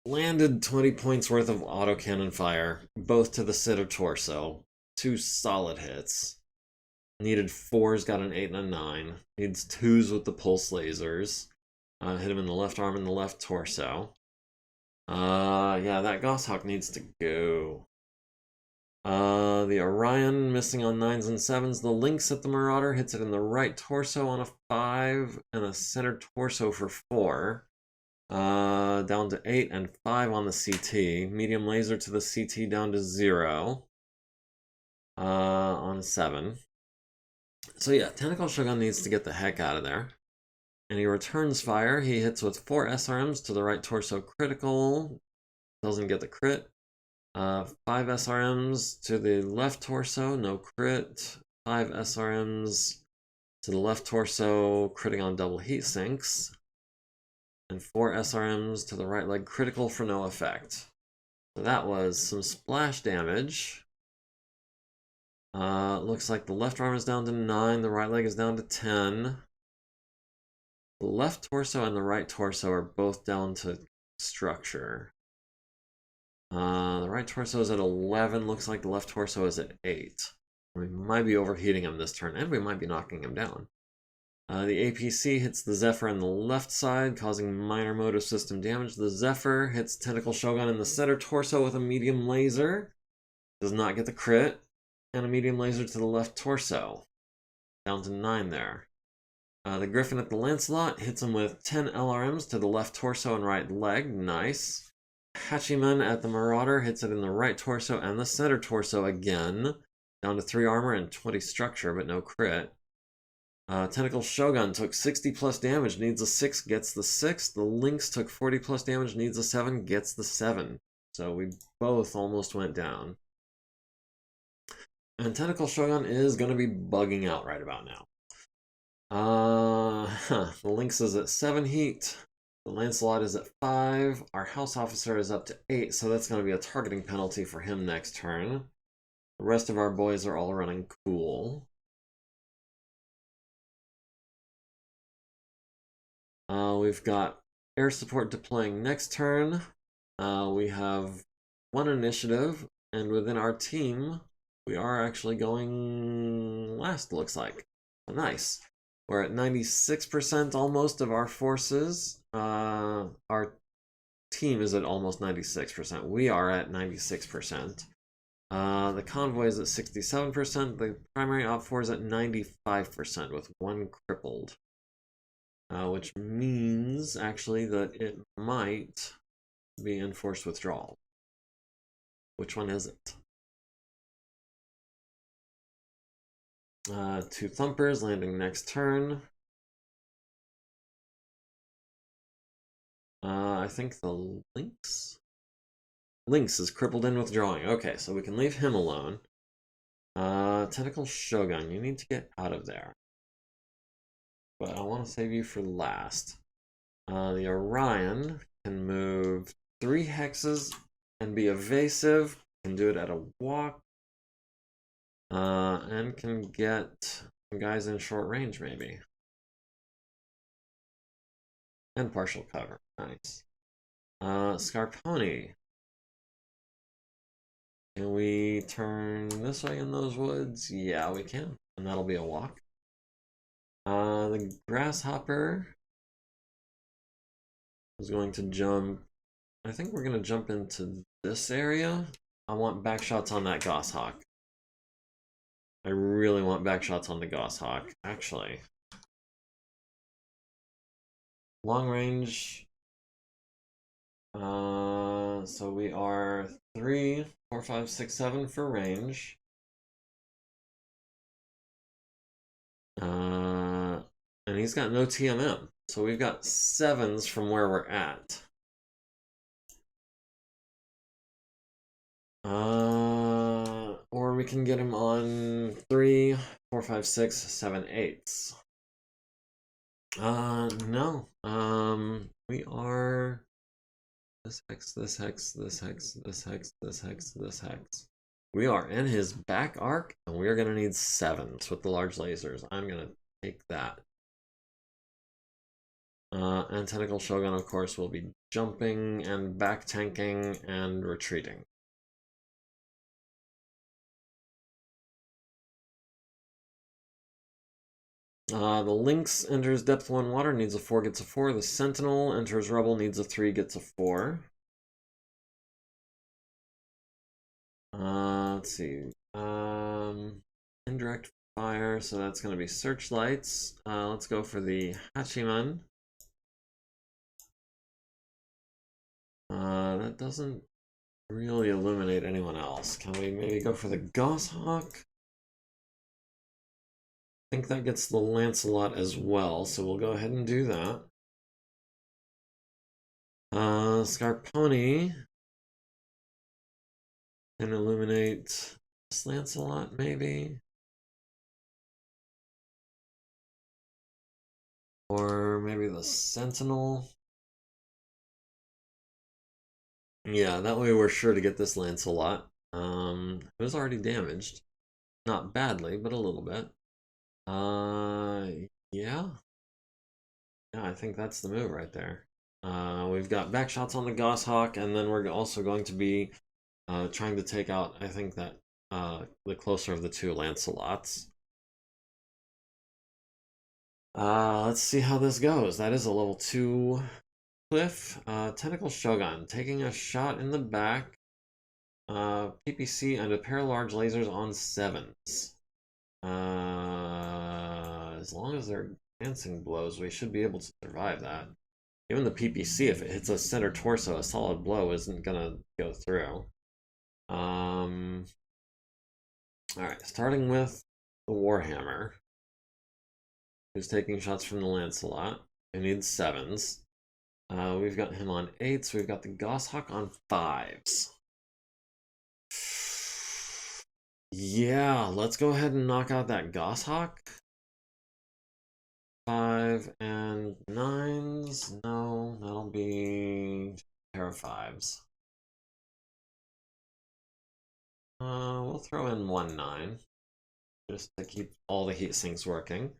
Landed 20 points worth of autocannon fire, both to the center torso. 2 solid hits. Needed 4s, got an 8 and a 9. Needs 2s with the pulse lasers. Hit him in the left arm and the left torso. Yeah, that Goshawk needs to go. The Orion missing on 9s and 7s. The Lynx at the Marauder hits it in the right torso on a 5 and a center torso for 4. Down to 8 and 5 on the CT. Medium laser to the CT down to 0. On a 7. So yeah, Tentacle Shogun needs to get the heck out of there. And he returns fire. He hits with 4 SRMs to the right torso critical. Doesn't get the crit. 5 SRMs to the left torso, no crit. 5 SRMs to the left torso, critting on double heat sinks. And 4 SRMs to the right leg, critical for no effect. So that was some splash damage. Looks like the left arm is down to 9, the right leg is down to 10. The left torso and the right torso are both down to structure. The right torso is at 11, looks like the left torso is at 8. We might be overheating him this turn, and we might be knocking him down. The APC hits the Zephyr on the left side, causing minor motive system damage. The Zephyr hits Tentacle Shogun in the center torso with a medium laser. Does not get the crit. And a medium laser to the left torso. Down to 9 there. The Griffin at the Lancelot hits him with 10 LRMs to the left torso and right leg. Nice. Hachiman at the Marauder hits it in the right torso and the center torso again. Down to 3 armor and 20 structure, but no crit. Tentacle Shogun took 60 plus damage, needs a 6, gets the 6. The Lynx took 40 plus damage, needs a 7, gets the 7. So we both almost went down. And Tentacle Shogun is going to be bugging out right about now. The Lynx is at 7 heat. The Lancelot is at 5. Our House Officer is up to 8, so that's going to be a targeting penalty for him next turn. The rest of our boys are all running cool. We've got air support deploying next turn. We have 1 initiative, and within our team, we are actually going last, looks like. Nice. We're at 96% almost of our forces. Our team is at almost 96%. We are at 96%. The convoy is at 67%. The primary op4 is at 95% with 1 crippled. Which means, actually, that it might be enforced withdrawal. Which one is it? 2 thumpers landing next turn. I think the Lynx is crippled in withdrawing. Okay, so we can leave him alone. Tentacle Shogun, you need to get out of there. But I want to save you for last. The Orion can move 3 hexes and be evasive. Can do it at a walk. And can get some guys in short range, maybe. And partial cover. Nice. Scarponi. Can we turn this way in those woods? Yeah, we can. And that'll be a walk. The Grasshopper is going to jump. I think we're going to jump into this area. I want back shots on that Goshawk. I really want back shots on the Goshawk, actually. Long range. So we are 3, 4, 5, 6, 7 for range. And he's got no TMM. So we've got 7s from where we're at. Or we can get him on 3, 4, 5, 6, 7, 8s. No. We are this hex, this hex, this hex, this hex, this hex, this hex. We are in his back arc, and we are gonna need 7s with the large lasers. I'm gonna take that. And Tentacle Shogun, of course, will be jumping and back tanking and retreating. The Lynx enters depth 1 water, needs a 4, gets a 4. The Sentinel enters rubble, needs a 3, gets a 4. Let's see. Indirect fire, so that's going to be searchlights. Let's go for the Hachiman. That doesn't really illuminate anyone else. Can we maybe go for the Goshawk? I think that gets the Lancelot as well, so we'll go ahead and do that. Scarponi can illuminate this Lancelot, maybe. Or maybe the Sentinel. Yeah, that way we're sure to get this Lancelot. It was already damaged. Not badly, but a little bit. Yeah. Yeah, I think that's the move right there. We've got back shots on the Goshawk, and then we're also going to be trying to take out, I think, that the closer of the 2 Lancelots. Let's see how this goes. That is a level 2 cliff. Tentacle Shogun, taking a shot in the back. PPC and a pair of large lasers on 7s. As long as they're dancing blows, we should be able to survive that. Even the PPC, if it hits a center torso, a solid blow isn't gonna go through. Alright, starting with the Warhammer, who's taking shots from the Lancelot, who needs 7s. We've got him on 8s, we've got the Goshawk on 5s. Yeah, let's go ahead and knock out that Goshawk. 5 and 9s. No, that'll be a pair of 5s. We'll throw in 1 9 just to keep all the heat sinks working.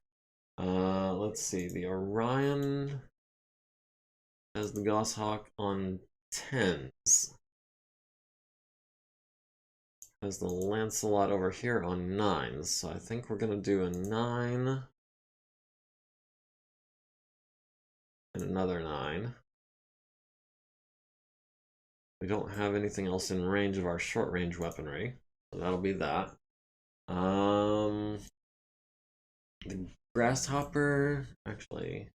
Let's see. The Orion has the Goshawk on 10s. Has the Lancelot over here on 9s. So I think we're gonna do a 9. And another 9. We don't have anything else in range of our short range weaponry, so that'll be that. The Grasshopper, actually,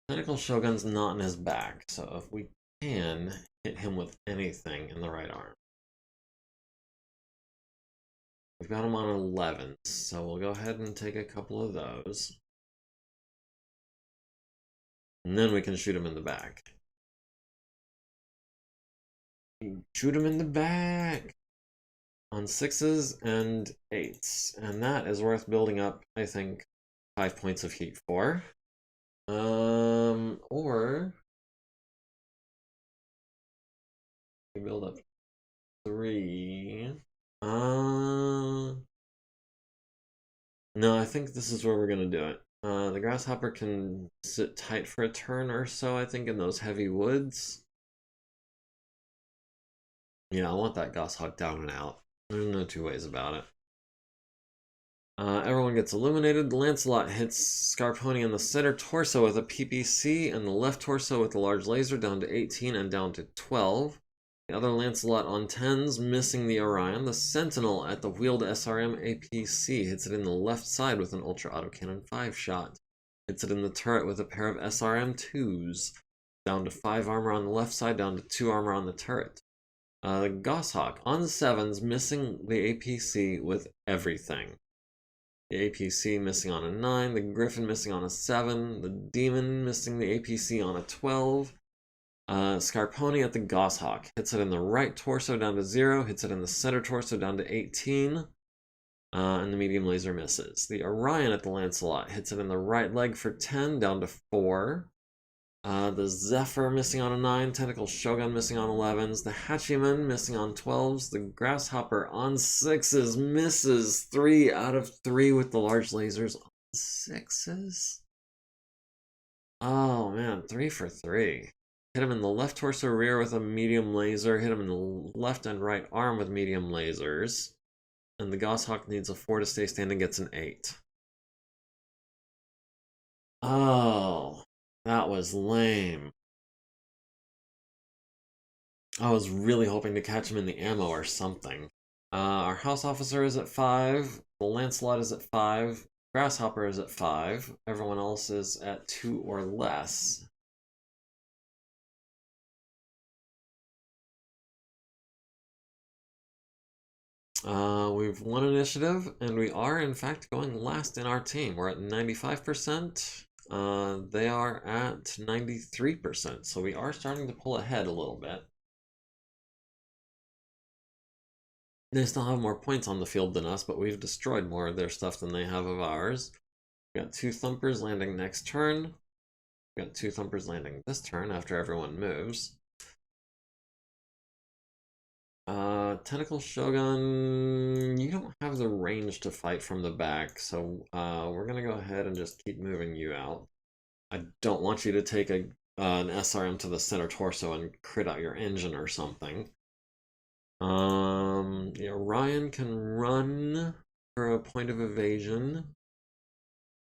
Tentacle Shogun's not in his back, so if we can hit him with anything in the right arm. We've got them on 11, so we'll go ahead and take a couple of those. And then we can shoot them in the back. Shoot them in the back! On 6s and 8s. And that is worth building up, I think, 5 points of heat for. Or we build up 3. No, I think this is where we're gonna do it. The grasshopper can sit tight for a turn or so, I think, in those heavy woods. Yeah, I want that goshawk down and out. There's no two ways about it. Everyone gets illuminated. Lancelot hits Scarponi in the center torso with a PPC and the left torso with a large laser down to 18 and down to 12. The other Lancelot on 10s, missing the Orion. The Sentinel at the wheeled SRM APC hits it in the left side with an Ultra Autocannon 5-shot. Hits it in the turret with a pair of SRM 2s. Down to 5 armor on the left side, down to 2 armor on the turret. The Goshawk on 7s, missing the APC with everything. The APC missing on a 9, the Griffin missing on a 7, the Demon missing the APC on a 12. Scarponi at the Goshawk hits it in the right torso down to 0, hits it in the center torso down to 18, and the medium laser misses. The Orion at the Lancelot hits it in the right leg for 10, down to 4. The Zephyr missing on a 9, Tentacle Shogun missing on 11s, the Hachiman missing on 12s, the Grasshopper on 6s misses 3 out of 3 with the large lasers on 6s. Oh man, 3 for 3. Hit him in the left torso rear with a medium laser, hit him in the left and right arm with medium lasers, and the Goshawk needs a 4 to stay standing, gets an 8. Oh. That was lame. I was really hoping to catch him in the ammo or something. Our house officer is at 5. The Lancelot is at 5. Grasshopper is at 5. Everyone else is at 2 or less. We've won initiative, and we are in fact going last in our team. We're at 95%. They are at 93%, so we are starting to pull ahead a little bit. They still have more points on the field than us, but we've destroyed more of their stuff than they have of ours. We got 2 Thumpers landing next turn. We got 2 Thumpers landing this turn after everyone moves. Tentacle Shogun, you don't have the range to fight from the back, so we're gonna go ahead and just keep moving you out. I don't want you to take an SRM to the center torso and crit out your engine or something. The Orion can run for a point of evasion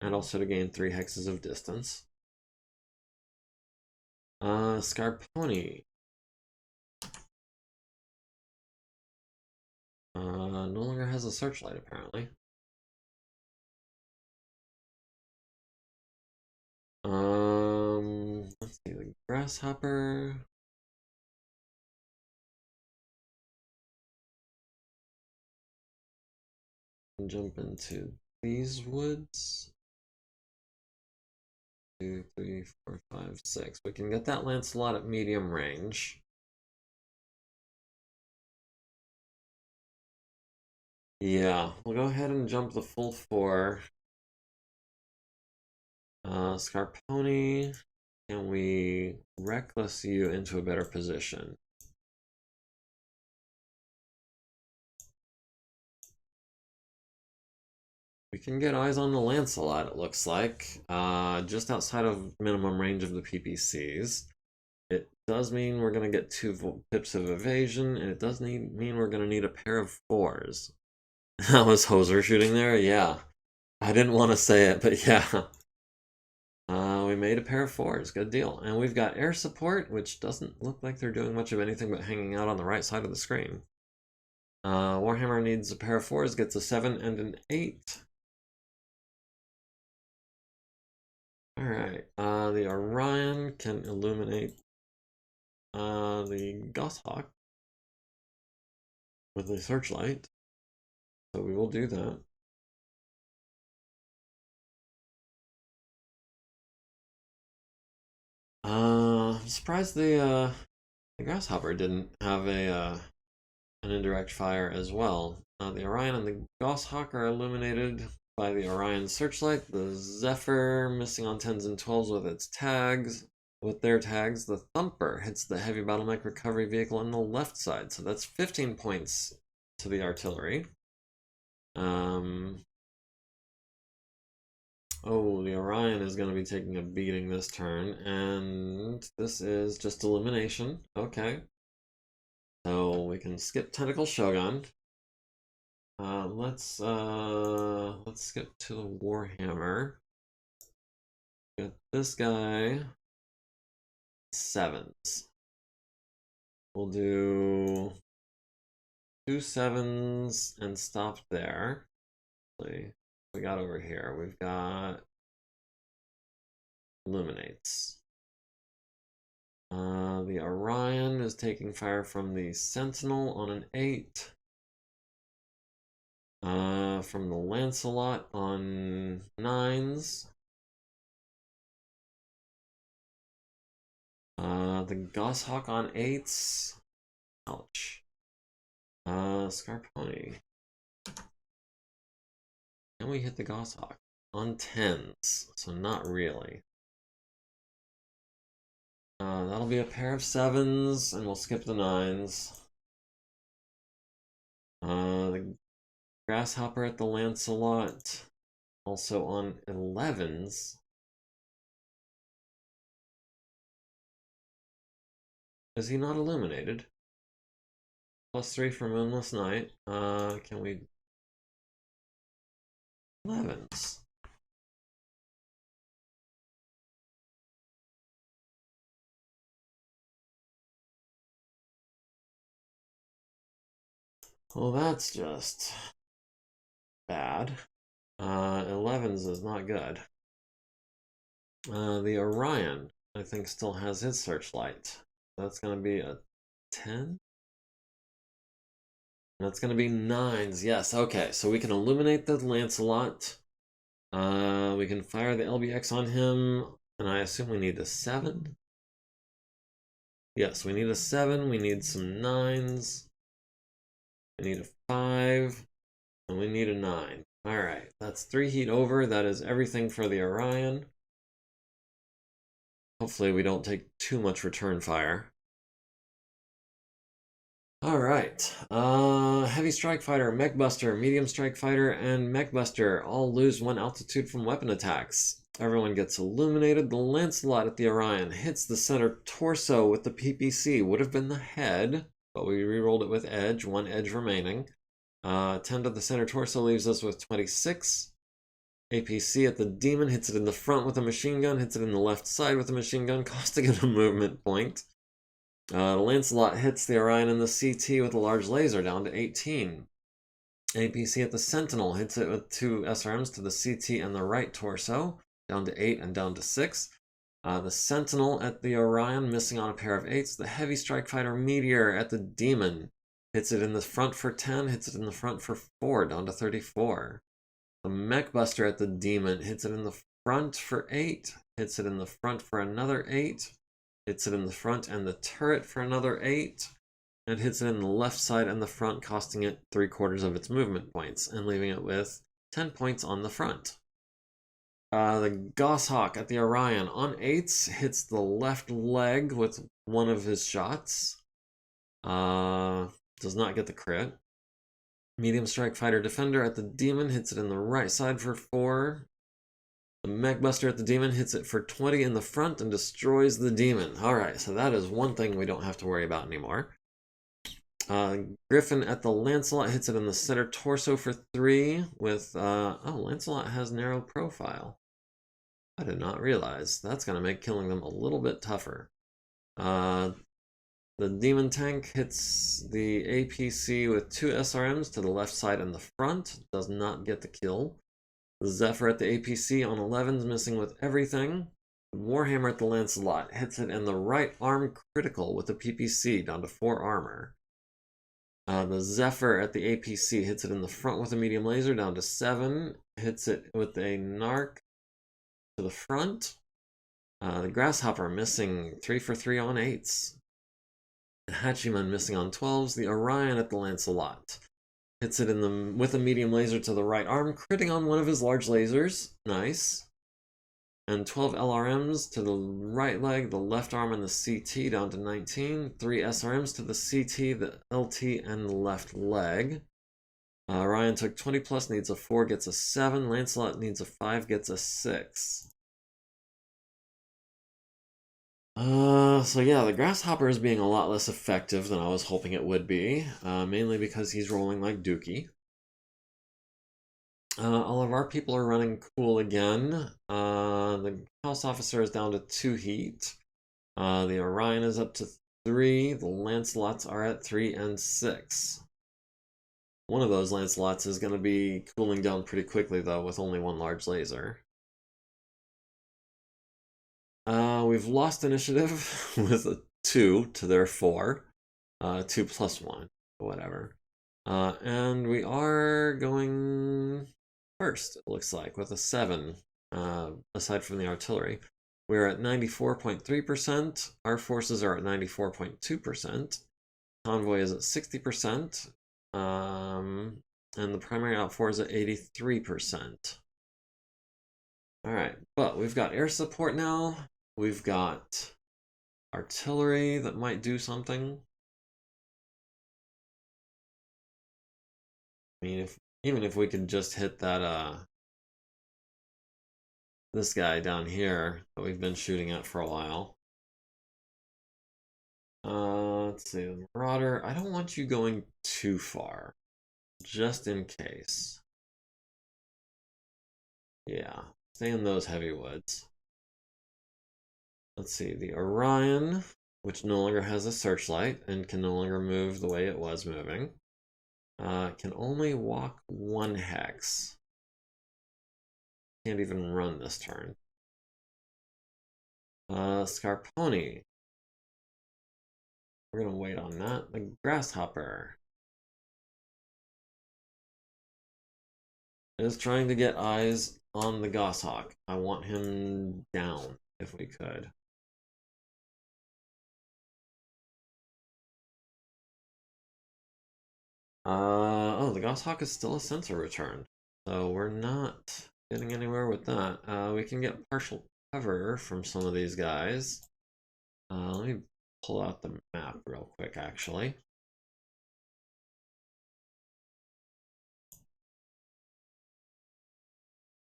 and also to gain 3 hexes of distance. Scarponi. No longer has a searchlight, apparently. Let's see, the Grasshopper. Jump into these woods. 2, 3, 4, 5, 6. We can get that Lancelot at medium range. Yeah, we'll go ahead and jump the full 4. Scarponi, can we reckless you into a better position? We can get eyes on the Lancelot, it looks like, just outside of minimum range of the PPCs. It does mean we're going to get 2 pips of evasion, and it does mean we're going to need a pair of 4s. That was Hoser shooting there? Yeah. I didn't want to say it, but yeah. We made a pair of 4s, good deal. And we've got air support, which doesn't look like they're doing much of anything but hanging out on the right side of the screen. Warhammer needs a pair of 4s, gets a 7 and an 8. Alright, the Orion can illuminate the Goshawk with a searchlight. So we will do that. I'm surprised the Grasshopper didn't have an indirect fire as well. The Orion and the Goshawk are illuminated by the Orion searchlight. The Zephyr missing on 10s and 12s with its tags. With their tags, the Thumper hits the heavy battle mech recovery vehicle on the left side. So that's 15 points to the artillery. Oh, the Orion is going to be taking a beating this turn, and this is just elimination. Okay. So we can skip Tentacle Shogun. Let's skip to the Warhammer. Got this guy. 7s. We'll do 2 7s and stop there. We got over here. We've got Illuminates. The Orion is taking fire from the Sentinel on an 8. From the Lancelot on 9s. The Goshawk on 8s. Ouch. Scarponi. Can we hit the Goshawk? On 10s, so not really. That'll be a pair of 7s, and we'll skip the 9s. The Grasshopper at the Lancelot, also on 11s. Is he not illuminated? +3 for Moonless Night. Can we... 11s. Well, that's just bad. 11s is not good. The Orion, I think, still has his searchlight. That's going to be a 10? That's going to be 9s. Yes, okay. So we can illuminate the Lancelot. We can fire the LBX on him. And I assume we need a 7? Yes, we need a 7. We need some 9s. We need a 5. And we need a 9. Alright, that's 3 heat over. That is everything for the Orion. Hopefully we don't take too much return fire. Alright, Heavy Strike Fighter, Mech Buster, Medium Strike Fighter, and Mech Buster all lose 1 altitude from weapon attacks. Everyone gets illuminated. The Lancelot at the Orion hits the center torso with the PPC. Would have been the head, but we rerolled it with edge, 1 edge remaining. 10 to the center torso leaves us with 26. APC at the Demon hits it in the front with a machine gun, hits it in the left side with a machine gun, costing it a movement point. The Lancelot hits the Orion in the CT with a large laser, down to 18. APC at the Sentinel hits it with 2 SRMs to the CT and the right torso, down to 8 and down to 6. The Sentinel at the Orion, missing on a pair of 8s. The Heavy Strike Fighter Meteor at the Demon hits it in the front for 10, hits it in the front for 4, down to 34. The Mech Buster at the Demon hits it in the front for 8, hits it in the front for another 8, hits it in the front and the turret for another 8, and hits it in the left side and the front, costing it 3/4 of its movement points, and leaving it with 10 points on the front. The Goshawk at the Orion on 8s hits the left leg with 1 of his shots. Does not get the crit. Medium Strike Fighter Defender at the Demon hits it in the right side for 4. The Mech Buster at the Demon hits it for 20 in the front and destroys the Demon. Alright, so that is one thing we don't have to worry about anymore. Griffin at the Lancelot hits it in the center torso for 3 with... oh, Lancelot has narrow profile. I did not realize. That's going to make killing them a little bit tougher. The Demon Tank hits the APC with 2 SRMs to the left side and the front. Does not get the kill. The Zephyr at the APC on 11s, missing with everything. Warhammer at the Lancelot hits it in the right arm critical with the PPC, down to 4 armor. The Zephyr at the APC hits it in the front with a medium laser down to 7. Hits it with a Narc to the front. The Grasshopper missing 3 for 3 on 8s. The Hachiman missing on 12s. The Orion at the Lancelot hits it with a medium laser to the right arm, critting on one of his large lasers. Nice. And 12 LRMs to the right leg, the left arm, and the CT down to 19. 3 SRMs to the CT, the LT, and the left leg. Ryan took 20 plus, needs a 4, gets a 7. Lancelot needs a 5, gets a 6. So yeah, the Grasshopper is being a lot less effective than I was hoping it would be, mainly because he's rolling like Dookie. All of our people are running cool again. The House Officer is down to 2 heat. The Orion is up to 3. The Lancelots are at 3 and 6. One of those Lancelots is going to be cooling down pretty quickly, though, with only 1 large laser. We've lost initiative with a 2 to their 4. 2 plus 1, whatever. And we are going first, it looks like, with a 7, aside from the artillery. We're at 94.3%. Our forces are at 94.2%. Convoy is at 60%. And the primary outfor is at 83%. Alright, but we've got air support now. We've got artillery that might do something. I mean, even if we could just hit that, this guy down here that we've been shooting at for a while. Let's see, the Marauder. I don't want you going too far, just in case. Yeah, stay in those heavy woods. Let's see, the Orion, which no longer has a searchlight and can no longer move the way it was moving, can only walk 1 hex. Can't even run this turn. Scarponi. We're gonna wait on that. The Grasshopper is trying to get eyes on the Goshawk. I want him down if we could. Oh, the Goshawk is still a sensor return, so we're not getting anywhere with that. We can get partial cover from some of these guys. Let me pull out the map real quick, actually.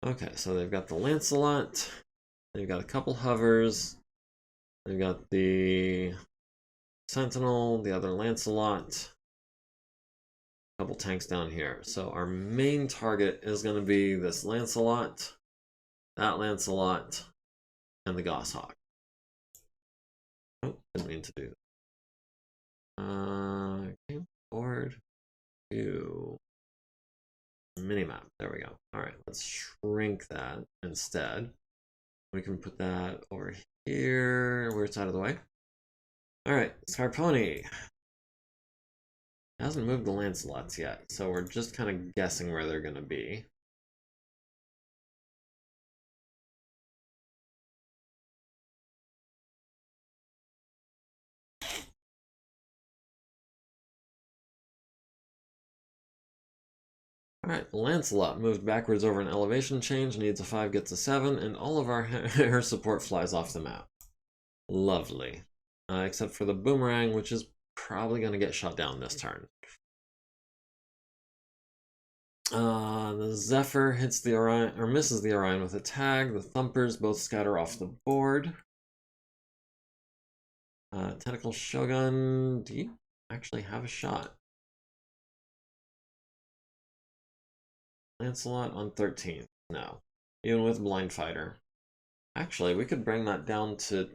Okay, so they've got the Lancelot, they've got a couple hovers, they've got the Sentinel, the other Lancelot, a couple tanks down here. So our main target is going to be this Lancelot, that Lancelot, and the Goshawk. Oh, didn't mean to do that. Okay, forward, view, minimap. There we go. All right, let's shrink that instead. We can put that over here, where it's out of the way. All right, Scarponi hasn't moved the Lancelots yet, so we're just kind of guessing where they're going to be. Alright, Lancelot moved backwards over an elevation change, needs a 5, gets a 7, and all of our air support flies off the map. Lovely. Except for the Boomerang, which is probably going to get shot down this turn. The Zephyr hits the Orion, or misses the Orion with a tag. The Thumpers both scatter off the board. Tentacle Shogun, do you actually have a shot? Lancelot on 13th. No. Even with Blind Fighter. Actually, we could bring that down to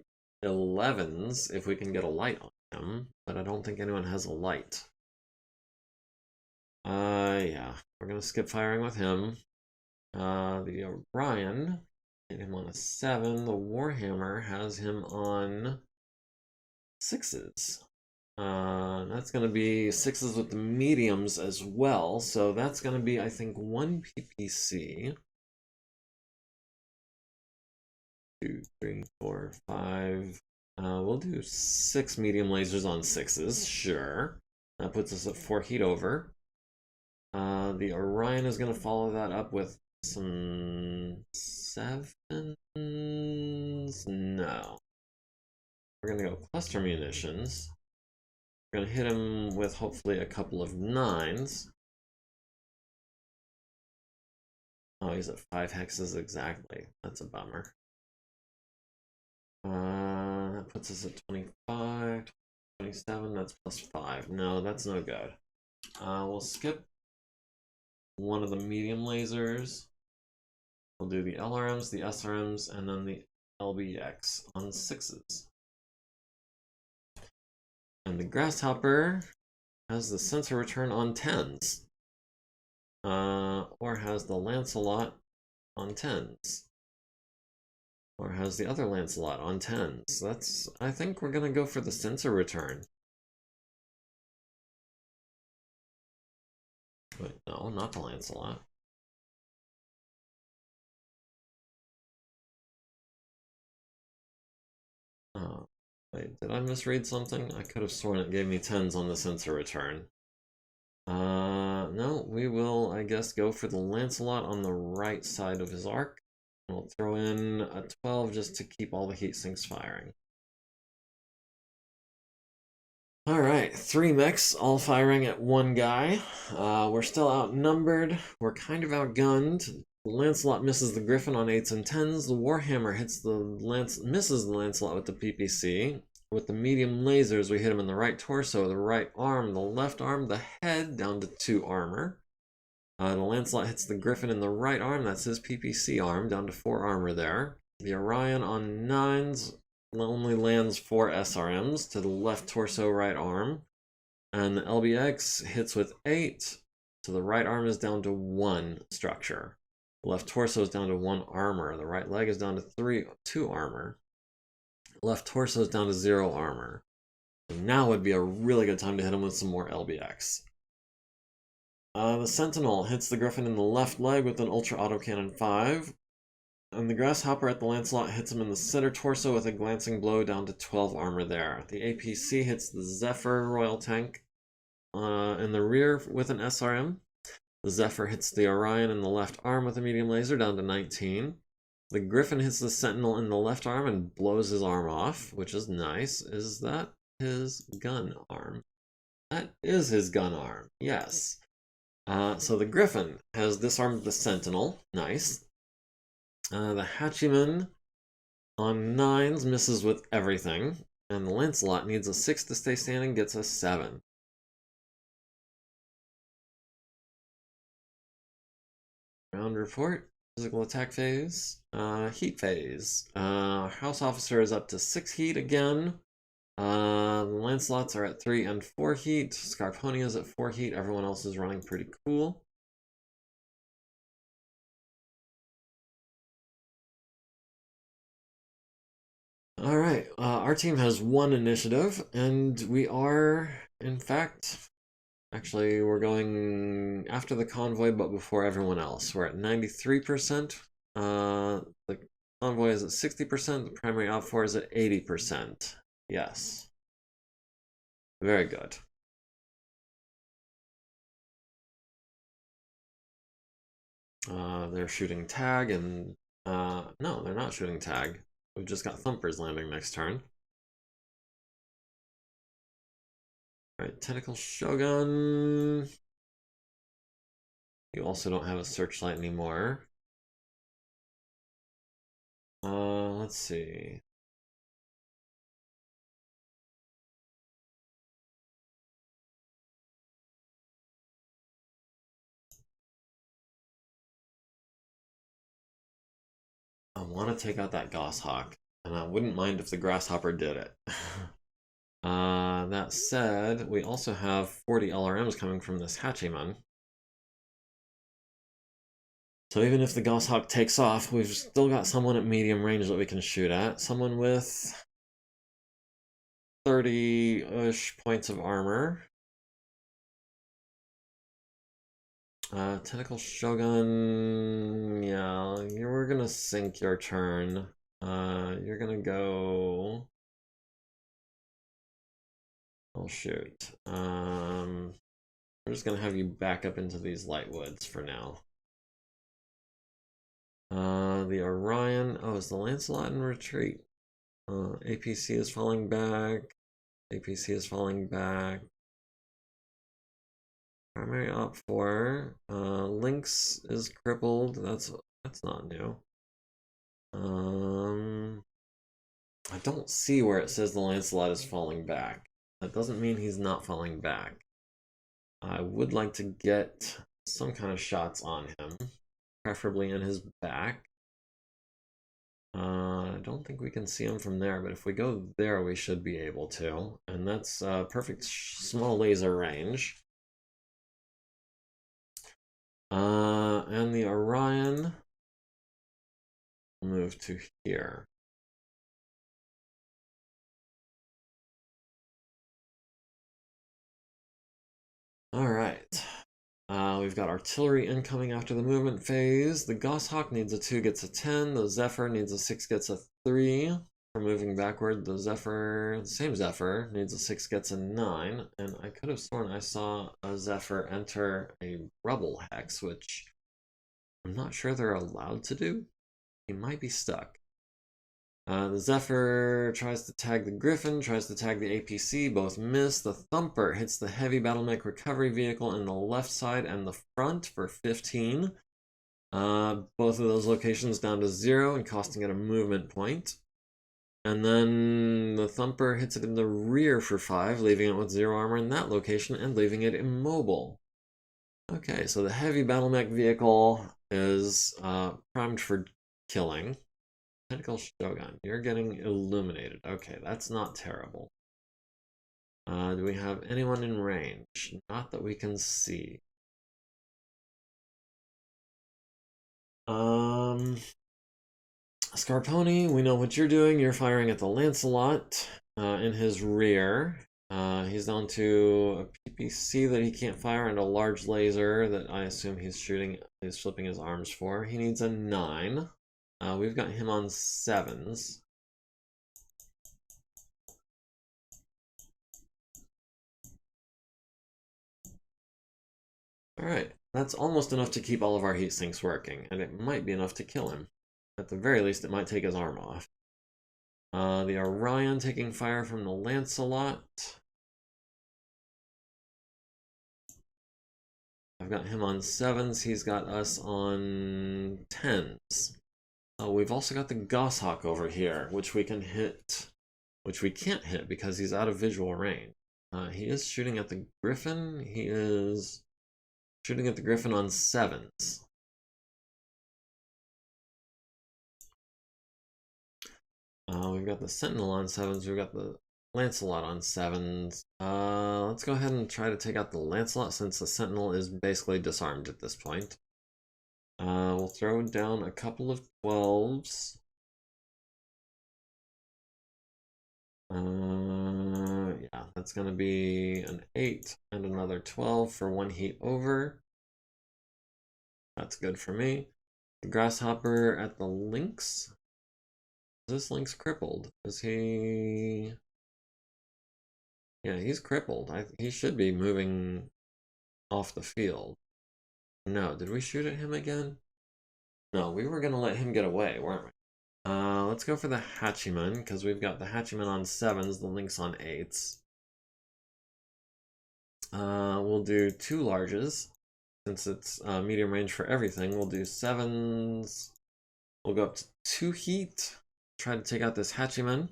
11s if we can get a light on him, but I don't think anyone has a light. Yeah. We're gonna skip firing with him. The Orion, get him on a 7. The Warhammer has him on 6s. That's going to be 6s with the mediums as well. So that's going to be, I think, 1 PPC. 2, 3, 4, 5. We'll do 6 medium lasers on 6s, sure. That puts us at 4 heat over. The Orion is going to follow that up with some 7s. No. We're going to go cluster munitions. We're going to hit him with hopefully a couple of 9s. Oh, he's at 5 hexes exactly. That's a bummer. That puts us at 25, 27, that's plus 5. No, that's no good. We'll skip one of the medium lasers. We'll do the LRMs, the SRMs, and then the LBX on 6s. And the Grasshopper has the sensor return on 10s. Or has the Lancelot on 10s. Or has the other Lancelot on 10s. I think we're gonna go for the sensor return. Wait, no, not the Lancelot. Oh, wait, did I misread something? I could have sworn it gave me 10s on the sensor return. No, we will, I guess, go for the Lancelot on the right side of his arc. We'll throw in a 12 just to keep all the heat sinks firing. Alright, 3 mechs all firing at 1 guy. We're still outnumbered. We're kind of outgunned. The Lancelot misses the Griffin on 8s and 10s. The Warhammer misses the Lancelot with the PPC. With the medium lasers, we hit him in the right torso, the right arm, the left arm, the head, down to 2 armor. The Lancelot hits the Griffin in the right arm, that's his PPC arm, down to 4 armor there. The Orion on 9s only lands 4 SRMs to the left torso, right arm. And the LBX hits with 8, so the right arm is down to 1 structure. The left torso is down to 1 armor. The right leg is down to 2 armor. The left torso is down to 0 armor. So now would be a really good time to hit him with some more LBX. The Sentinel hits the Griffin in the left leg with an Ultra Autocannon 5. And the Grasshopper at the Lancelot hits him in the center torso with a glancing blow down to 12 armor there. The APC hits the Zephyr Royal Tank in the rear with an SRM. The Zephyr hits the Orion in the left arm with a medium laser down to 19. The Griffin hits the Sentinel in the left arm and blows his arm off, which is nice. Is that his gun arm? That is his gun arm, yes. So the Griffin has disarmed the Sentinel, nice. The Hatchiman on 9s misses with everything, and the Lancelot needs a 6 to stay standing, gets a 7. Round report, physical attack phase, heat phase. House Officer is up to 6 heat again. The Lancelots are at 3 and 4 heat. Scarponia is at 4 heat. Everyone else is running pretty cool. Alright, our team has 1 initiative, and we are, in fact, actually, we're going after the convoy, but before everyone else. We're at 93%. The convoy is at 60%. The primary outfor is at 80%. Yes. Very good. They're shooting tag, and no, they're not shooting tag. We've just got thumpers landing next turn. Alright, Tentacle Shogun. You also don't have a searchlight anymore. Let's see. I want to take out that Goshawk, and I wouldn't mind if the Grasshopper did it. That said, we also have 40 LRMs coming from this Hatchiman. So even if the Goshawk takes off, we've still got someone at medium range that we can shoot at. Someone with 30-ish points of armor. Tentacle Shogun, yeah, we're gonna sink your turn. You're gonna go... Oh shoot. We're just gonna have you back up into these light woods for now. The Orion, oh, is the Lancelot in retreat? APC is falling back. APC is falling back. Primary op 4. Lynx is crippled. That's not new. I don't see where it says the Lancelot is falling back. That doesn't mean he's not falling back. I would like to get some kind of shots on him, preferably in his back. I don't think we can see him from there, but if we go there, we should be able to. And that's perfect small laser range. And the Orion will move to here. All right. We've got artillery incoming after the movement phase. The Goshawk needs a 2, gets a 10. The Zephyr needs a 6, gets a 3. For moving backward, the Zephyr, same Zephyr, needs a 6, gets a 9. And I could have sworn I saw a Zephyr enter a rubble hex, which I'm not sure they're allowed to do. He might be stuck. The Zephyr tries to tag the Griffin, tries to tag the APC, both miss. The Thumper hits the heavy BattleMech recovery vehicle in the left side and the front for 15. Both of those locations down to 0 and costing it a movement point. And then the Thumper hits it in the rear for 5, leaving it with 0 armor in that location and leaving it immobile. Okay, so the heavy BattleMech vehicle is primed for killing. Tentacle Shogun, you're getting illuminated. Okay, that's not terrible. Do we have anyone in range? Not that we can see. Scarponi, we know what you're doing. You're firing at the Lancelot in his rear. He's down to a PPC that he can't fire and a large laser that I assume he's flipping his arms for. He needs a 9. We've got him on 7s. Alright, that's almost enough to keep all of our heat sinks working, and it might be enough to kill him. At the very least, it might take his arm off. The Orion taking fire from the Lancelot. I've got him on 7s, he's got us on 10s. We've also got the Goshawk over here, which we can hit, which we can't hit because he's out of visual range. He is shooting at the Griffin. He is shooting at the Griffin on 7s. We've got the Sentinel on 7s. We've got the Lancelot on 7s. Let's go ahead and try to take out the Lancelot since the Sentinel is basically disarmed at this point. We'll throw down a couple of 12s. Yeah, that's going to be an 8 and another 12 for 1 heat over. That's good for me. The Grasshopper at the Lynx. Is this Lynx crippled? Is he... Yeah, he's crippled. He should be moving off the field. No, did we shoot at him again? No, we were going to let him get away, weren't we? Let's go for the Hachiman, because we've got the Hachiman on 7s, the Lynx on 8s. We'll do 2 larges. Since it's medium range for everything, we'll do 7s. We'll go up to 2 heat. Try to take out this Hachiman.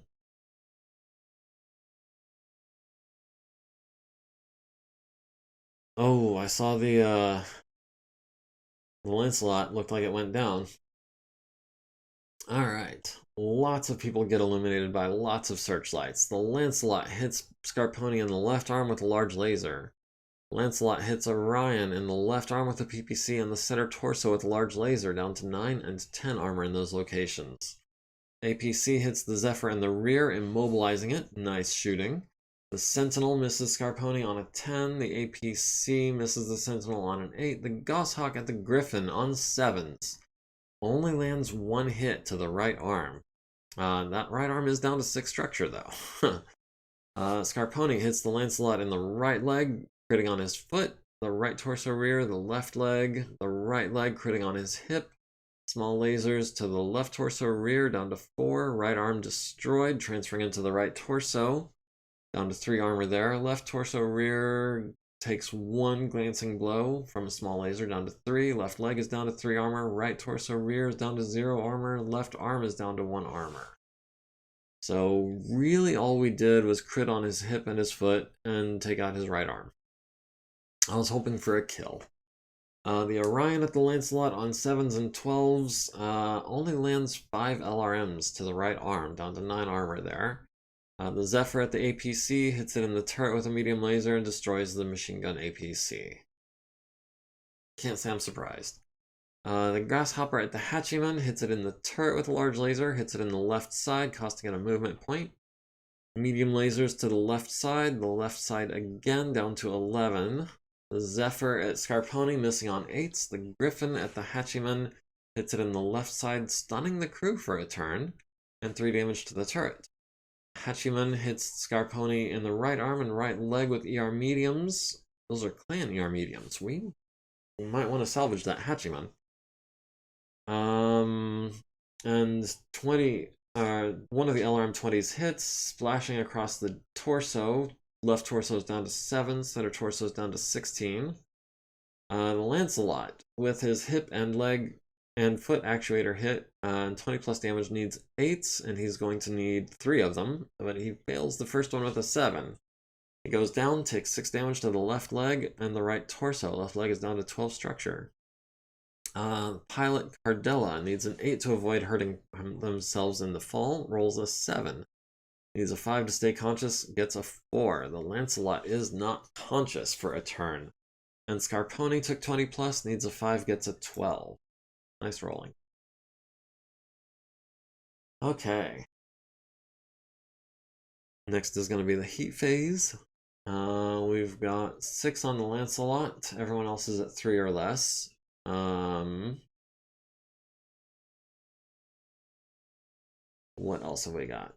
Oh, I saw the Lancelot looked like it went down. Alright, lots of people get illuminated by lots of searchlights. The Lancelot hits Scarponi in the left arm with a large laser. Lancelot hits Orion in the left arm with a PPC and the center torso with a large laser, down to 9 and 10 armor in those locations. APC hits the Zephyr in the rear, immobilizing it. Nice shooting. The Sentinel misses Scarponi on a 10. The APC misses the Sentinel on an 8. The Goshawk at the Griffin on 7s only lands one hit to the right arm. That right arm is down to 6 structure, though. Scarponi hits the Lancelot in the right leg, critting on his foot. The right torso rear, the left leg, the right leg critting on his hip. Small lasers to the left torso rear, down to 4. Right arm destroyed, transferring into the right torso. Down to 3 armor there. Left torso rear takes 1 glancing blow from a small laser, down to 3. Left leg is down to 3 armor. Right torso rear is down to 0 armor. Left arm is down to 1 armor. So really all we did was crit on his hip and his foot and take out his right arm. I was hoping for a kill. The Orion at the Lancelot on 7s and 12s only lands 5 LRMs to the right arm, down to 9 armor there. The Zephyr at the APC hits it in the turret with a medium laser and destroys the machine gun APC. Can't say I'm surprised. The Grasshopper at the Hachiman hits it in the turret with a large laser, hits it in the left side, costing it a movement point. Medium lasers to the left side again, down to 11. The Zephyr at Scarponi missing on 8s. The Griffin at the Hachiman hits it in the left side, stunning the crew for a turn, and 3 damage to the turret. Hachiman hits Scarponi in the right arm and right leg with ER mediums. Those are clan ER mediums. We might want to salvage that Hachiman. And 20, one of the LRM-20's hits, splashing across the torso. Left torso is down to 7, center torso is down to 16. The Lancelot, with his hip and leg and foot actuator hit, and 20 plus damage, needs 8s, and he's going to need 3 of them, but he fails the first one with a 7. He goes down, takes 6 damage to the left leg and the right torso. Left leg is down to 12 structure. Pilot Cardella needs an 8 to avoid hurting themselves in the fall, rolls a 7. Needs a 5 to stay conscious, gets a 4. The Lancelot is not conscious for a turn. And Scarponi took 20 plus, needs a 5, gets a 12. Nice rolling. Okay. Next is going to be the heat phase. We've got 6 on the Lancelot. Everyone else is at 3 or less. What else have we got?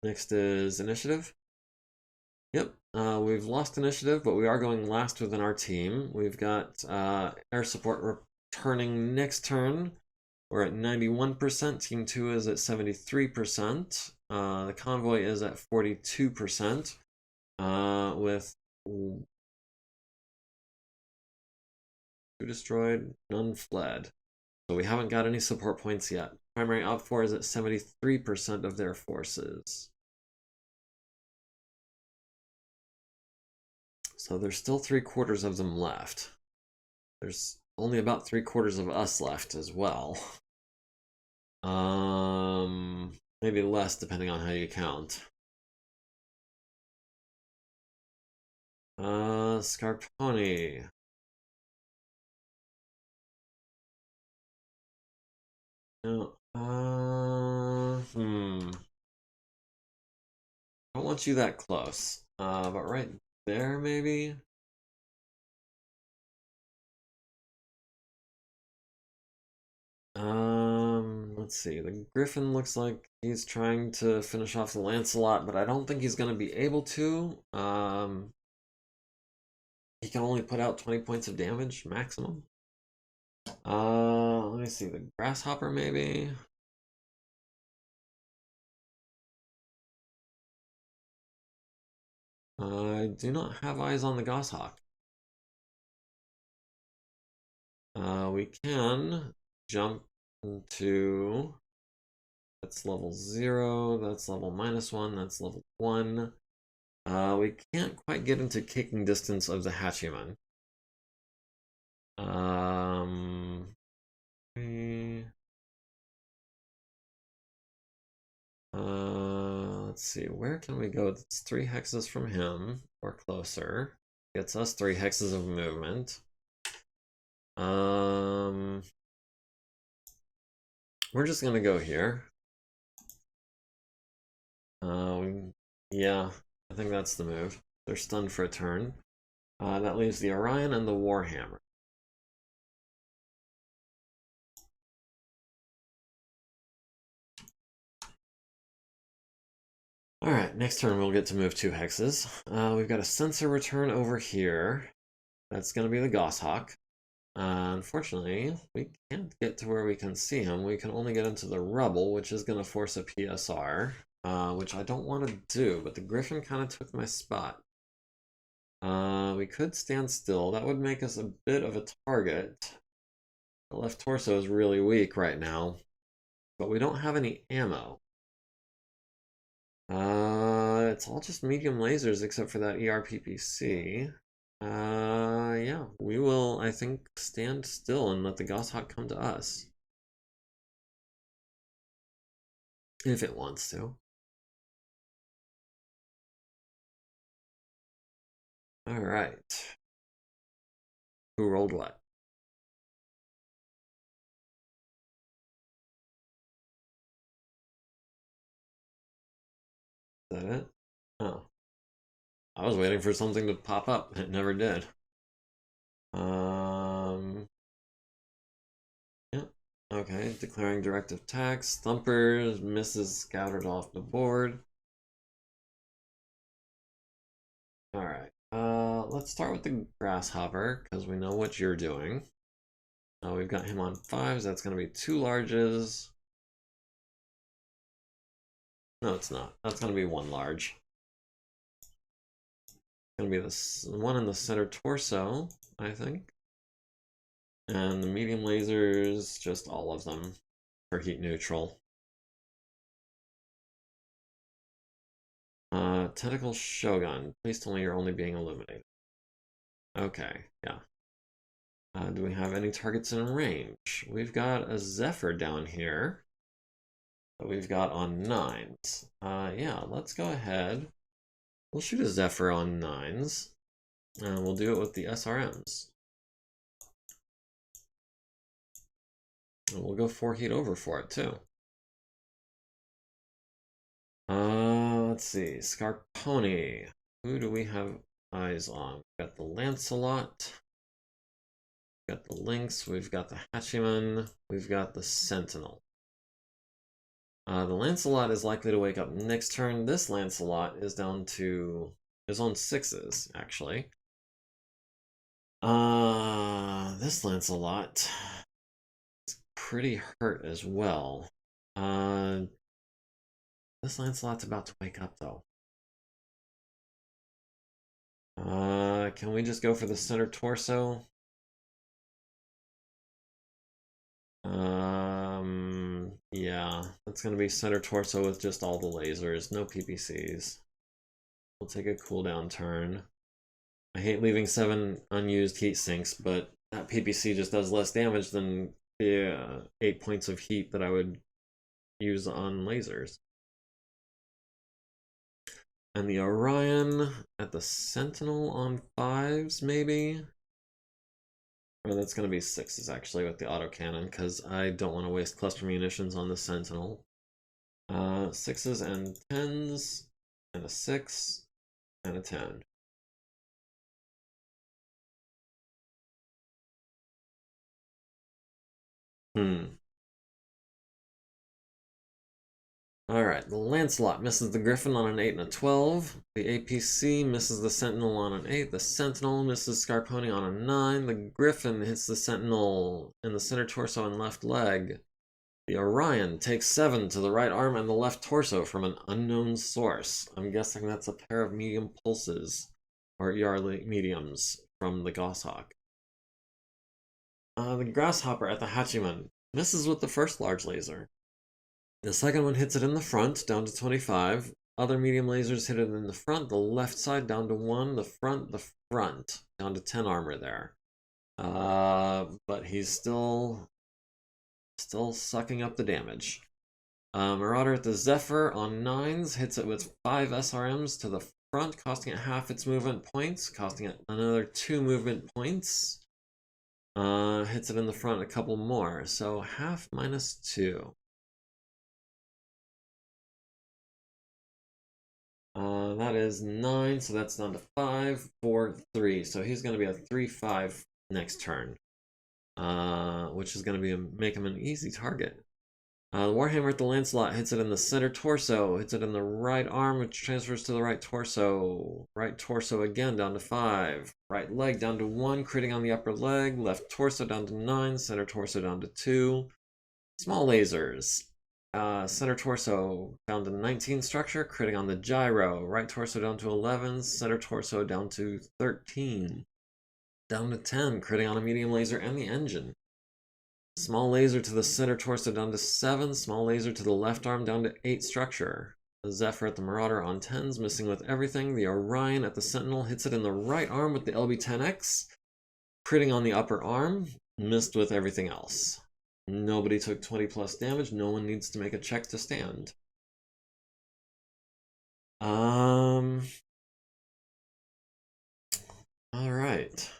Next is initiative. Yep, we've lost initiative, but we are going last within our team. We've got air support returning next turn. We're at 91%. Team 2 is at 73%. The convoy is at 42%. With 2 destroyed, none fled. So we haven't got any support points yet. Primary Op 4 is at 73% of their forces. So there's still 3/4 of them left. There's only about 3/4 of us left as well. Maybe less depending on how you count. Scarponi. No. I don't want you that close. But right there, maybe? Let's see. The Griffin looks like he's trying to finish off the Lancelot, but I don't think he's going to be able to. He can only put out 20 points of damage maximum. Let me see. The Grasshopper, maybe? I do not have eyes on the Goshawk. We can jump into, that's level 0, that's level -1, that's level 1. We can't quite get into kicking distance of the Hachiman. Let's see, where can we go? It's 3 hexes from him, or closer. Gets us 3 hexes of movement. We're just gonna go here. Yeah, I think that's the move. They're stunned for a turn. That leaves the Orion and the Warhammer. Alright, next turn we'll get to move 2 hexes. We've got a sensor return over here. That's going to be the Goshawk. Unfortunately, we can't get to where we can see him. We can only get into the rubble, which is going to force a PSR, which I don't want to do, but the Griffin kind of took my spot. We could stand still. That would make us a bit of a target. The left torso is really weak right now, but we don't have any ammo. It's all just medium lasers except for that ERPPC. Yeah, we will, I think, stand still and let the Goshawk come to us. If it wants to. Alright. Who rolled what? Is that it? Oh. I was waiting for something to pop up. It never did. Yeah. Okay, declaring directive tax. Thumpers, misses scattered off the board. Alright. Let's start with the Grasshopper, because we know what you're doing. We've got him on 5s. That's going to be 2 larges. No, it's not. That's going to be 1 large. Going to be this one in the center torso, I think. And the medium lasers, just all of them for heat neutral. Tentacle Shogun. Please tell me you're only being illuminated. Okay, yeah. Do we have any targets in range? We've got a Zephyr down here that we've got on 9s. Yeah, let's go ahead. We'll shoot a Zephyr on 9s. And we'll do it with the SRMs. And we'll go 4 heat over for it too. Let's see. Scarponi. Who do we have eyes on? We've got the Lancelot. We've got the Lynx. We've got the Hachiman. We've got the Sentinel. The Lancelot is likely to wake up next turn. This Lancelot is on 6s, actually. This Lancelot is pretty hurt as well. This Lancelot's about to wake up, though. Can we just go for the center torso? Yeah, that's gonna be center torso with just all the lasers, no PPCs. We'll take a cooldown turn. I hate leaving 7 unused heat sinks, but that PPC just does less damage than the 8 points of heat that I would use on lasers. And the Orion at the Sentinel on 5s, maybe? Or that's going to be 6s, actually, with the autocannon, because I don't want to waste cluster munitions on the Sentinel. 6s and 10s, and a 6, and a 10. Alright, the Lancelot misses the Griffin on an 8 and a 12. The APC misses the Sentinel on an 8. The Sentinel misses Scarponi on a 9. The Griffin hits the Sentinel in the center torso and left leg. The Orion takes 7 to the right arm and the left torso from an unknown source. I'm guessing that's a pair of medium pulses, or ER mediums, from the Goshawk. The Grasshopper at the Hachiman misses with the first large laser. The second one hits it in the front, down to 25. Other medium lasers hit it in the front, the left side down to 1, the front, down to 10 armor there. But he's still sucking up the damage. Marauder at the Zephyr on 9s hits it with 5 SRMs to the front, costing it half its movement points, costing it another 2 movement points. Hits it in the front a couple more, so half minus 2. That is 9, so that's down to 5, 4, 3. So he's going to be a 3-5 next turn, which is going to make him an easy target. The Warhammer at the Lancelot hits it in the center torso, hits it in the right arm, which transfers to the right torso. Right torso again down to 5. Right leg down to 1, critting on the upper leg. Left torso down to 9, center torso down to 2. Small lasers. Center torso down to 19 structure, critting on the gyro. Right torso down to 11, center torso down to 13. Down to 10, critting on a medium laser and the engine. Small laser to the center torso down to 7. Small laser to the left arm down to 8 structure. The Zephyr at the Marauder on 10s, missing with everything. The Orion at the Sentinel hits it in the right arm with the LB-10X. Critting on the upper arm, missed with everything else. Nobody took 20 plus damage. No one needs to make a check to stand. Alright.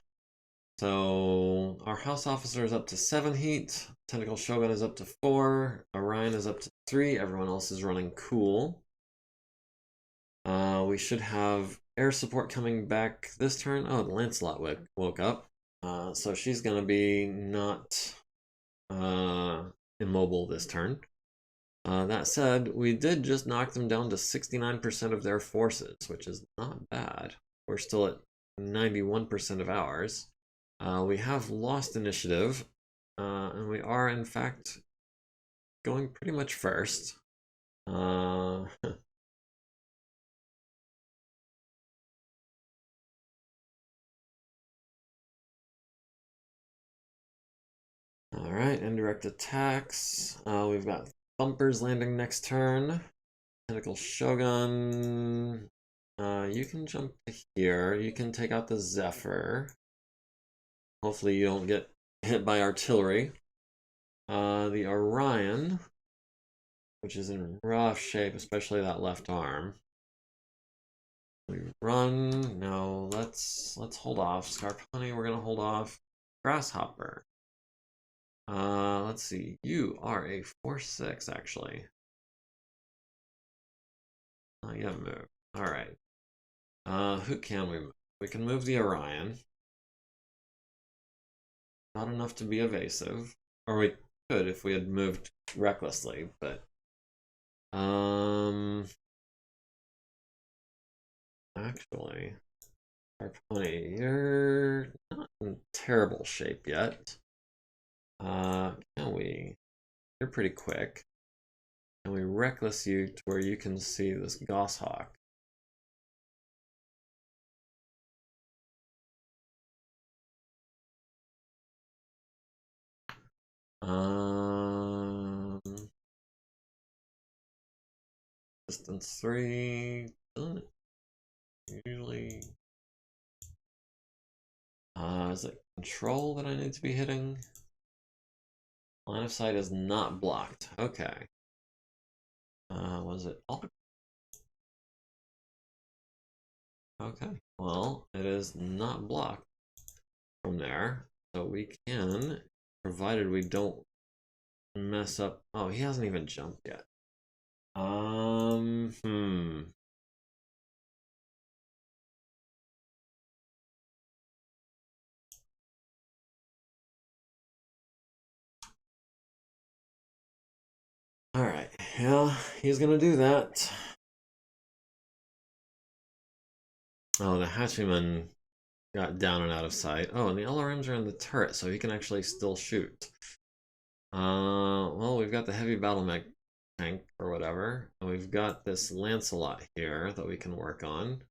So our House Officer is up to 7 heat. Tentacle Shogun is up to 4. Orion is up to 3. Everyone else is running cool. We should have air support coming back this turn. Oh, the Lancelot woke up. So she's going to be not immobile this turn. That said, we did just knock them down to 69% of their forces, which is not bad. We're still at 91% of ours. We have lost initiative, and we are in fact going pretty much first. Alright, indirect attacks. We've got Thumpers landing next turn. Tentacle Shogun. You can jump to here. You can take out the Zephyr. Hopefully you don't get hit by artillery. The Orion, which is in rough shape, especially that left arm. We run. No, let's hold off. Scarp Honey, we're gonna hold off. Grasshopper. Let's see. You are a 4/6 actually. Yeah, move. Alright. Who can we move? We can move the Orion. Not enough to be evasive. Or we could if we had moved recklessly, but actually, Harponi, you're not in terrible shape yet. Can we? You're pretty quick. Can we reckless you to where you can see this Goshawk? Distance 3. Doesn't usually. Is it control that I need to be hitting? Line of sight is not blocked. Okay. Was it all? Okay. Well, it is not blocked from there, so we can, provided we don't mess up. Oh, he hasn't even jumped yet. Alright, yeah, he's gonna do that. Oh, the hatchman got down and out of sight. Oh, and the LRMs are in the turret, so he can actually still shoot. Well, we've got the heavy battle mech tank or whatever, and we've got this Lancelot here that we can work on.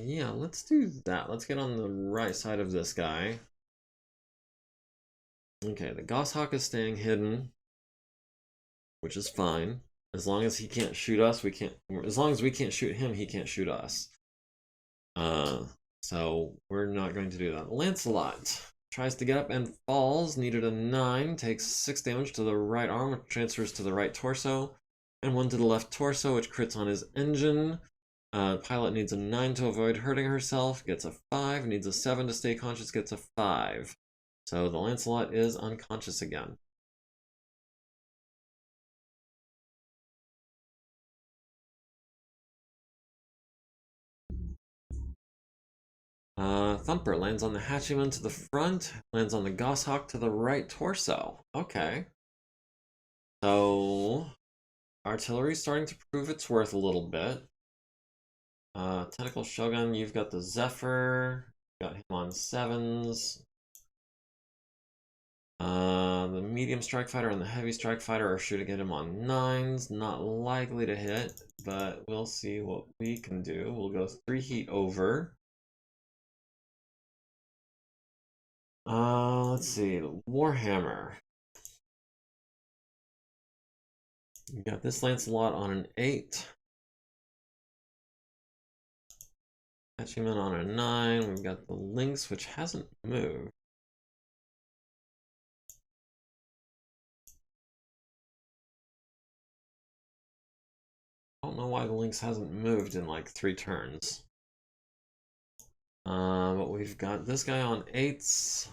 Yeah, let's do that. Let's get on the right side of this guy. Okay, the Goshawk is staying hidden, which is fine. As long as he can't shoot us, we can't. As long as we can't shoot him, he can't shoot us. So we're not going to do that. Lancelot tries to get up and falls. Needed a 9. Takes 6 damage to the right arm, which transfers to the right torso, and 1 to the left torso, which crits on his engine. Pilot needs a 9 to avoid hurting herself. Gets a 5. Needs a 7 to stay conscious. Gets a 5. So the Lancelot is unconscious again. Thumper lands on the Hatchiman to the front, lands on the Goshawk to the right torso. Okay. So, artillery's starting to prove its worth a little bit. Tentacle Shogun, you've got the Zephyr, got him on 7s. The medium strike fighter and the heavy strike fighter are shooting at him on 9s. Not likely to hit, but we'll see what we can do. We'll go 3 heat over. Let's see. Warhammer. We got this Lancelot on an 8. Hatchiman on a 9. We've got the Lynx, which hasn't moved. I don't know why the Lynx hasn't moved in like 3 turns. But we've got this guy on 8s.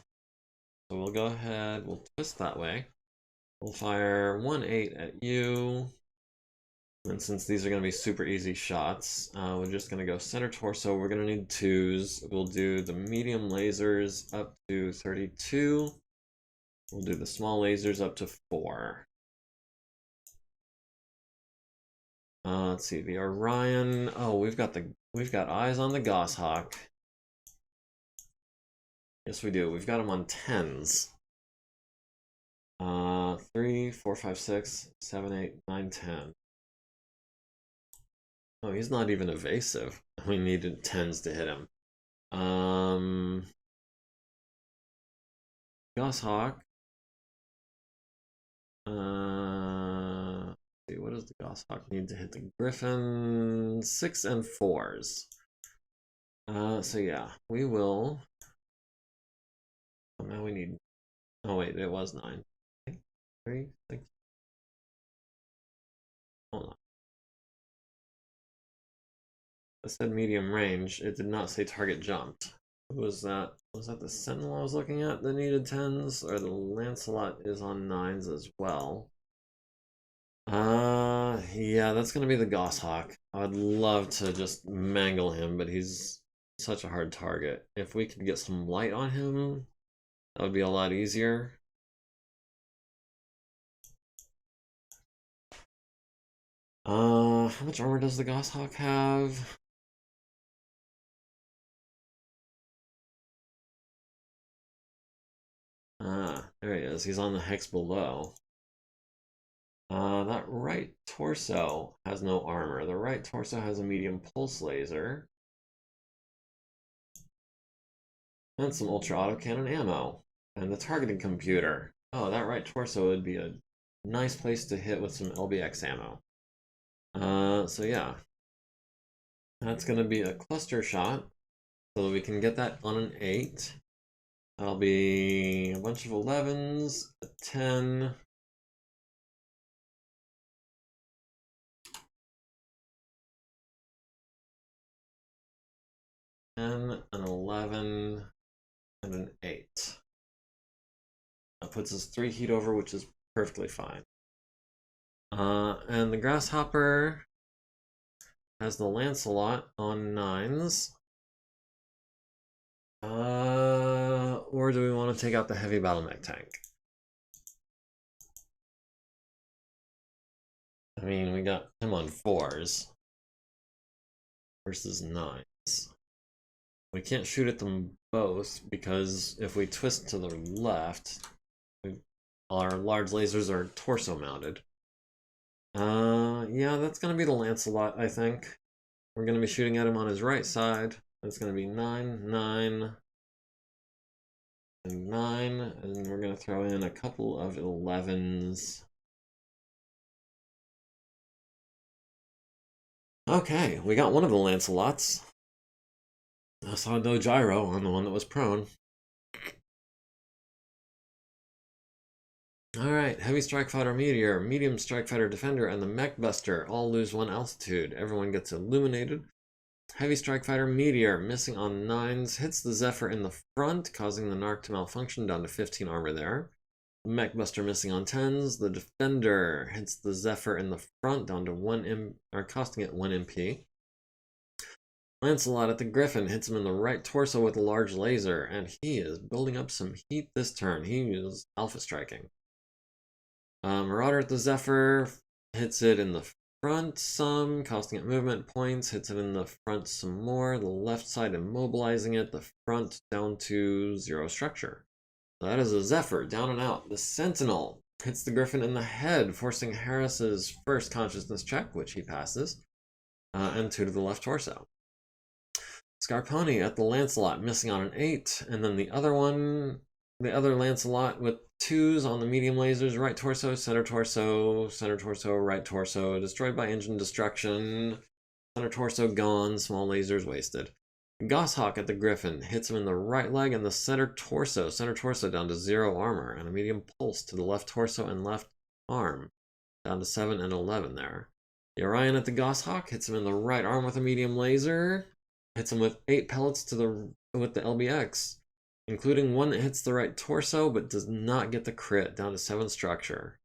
So we'll go ahead, we'll twist that way. We'll fire 1-8 at you. And since these are going to be super easy shots, we're just going to go center torso. We're going to need 2s. We'll do the medium lasers up to 32. We'll do the small lasers up to 4. Let's see, the Orion. Oh, we've got eyes on the Goshawk. Yes, we do. We've got him on 10s. 3, 4, 5, 6, 7, 8, 9, 10. Oh, he's not even evasive. We needed 10s to hit him. Goshawk. See, what does the Goshawk need to hit the Griffin? 6 and 4s. So yeah, we will. Oh, now we need. Oh wait, it was 9. 3, 6. Hold on. It said medium range. It did not say target jumped. Who was that? Was that the Sentinel I was looking at that needed 10s? Or the Lancelot is on 9s as well? Yeah, that's gonna be the Goshawk. I'd love to just mangle him, but he's such a hard target. If we could get some light on him, that would be a lot easier. How much armor does the Goshawk have? There he is. He's on the hex below. That right torso has no armor. The right torso has a medium pulse laser. And some ultra autocannon ammo. And the targeting computer. Oh, that right torso would be a nice place to hit with some LBX ammo. So yeah. That's gonna be a cluster shot. So we can get that on an 8. That'll be a bunch of 11s, a 10. An 11, and an 8. That puts us 3 heat over, which is perfectly fine. And the Grasshopper has the Lancelot on 9s. Or do we want to take out the heavy battle mech tank? I mean, we got him on 4s versus 9s. We can't shoot at them both because if we twist to the left, our large lasers are torso mounted. Yeah, that's gonna be the Lancelot, I think. We're gonna be shooting at him on his right side. That's gonna be 9, 9, and 9, and we're gonna throw in a couple of 11s. Okay, we got one of the Lancelots. I saw no gyro on the one that was prone. Alright, Heavy Strike Fighter Meteor, Medium Strike Fighter Defender, and the Mech Buster all lose 1 altitude. Everyone gets illuminated. Heavy Strike Fighter Meteor, missing on 9s, hits the Zephyr in the front, causing the Narc to malfunction, down to 15 armor there. Mech Buster missing on 10s. The Defender hits the Zephyr in the front, down to 1 or costing it 1 MP. Lancelot at the Griffin hits him in the right torso with a large laser, and he is building up some heat this turn. He is alpha striking. Marauder at the Zephyr hits it in the front some, costing it movement points, hits it in the front some more, the left side immobilizing it, the front down to 0 structure. So that is a Zephyr, down and out. The Sentinel hits the Griffin in the head, forcing Harris's first consciousness check, which he passes, and 2 to the left torso. Scarponi at the Lancelot, missing on an 8, and then the other Lancelot with 2s on the medium lasers, right torso, center torso, right torso, destroyed by engine destruction, center torso gone, small lasers wasted. Goshawk at the Griffin hits him in the right leg and the center torso down to 0 armor, and a medium pulse to the left torso and left arm, down to 7 and 11 there. The Orion at the Goshawk hits him in the right arm with a medium laser, hits him with 8 pellets with the LBX, including 1 that hits the right torso but does not get the crit, down to 7 structure.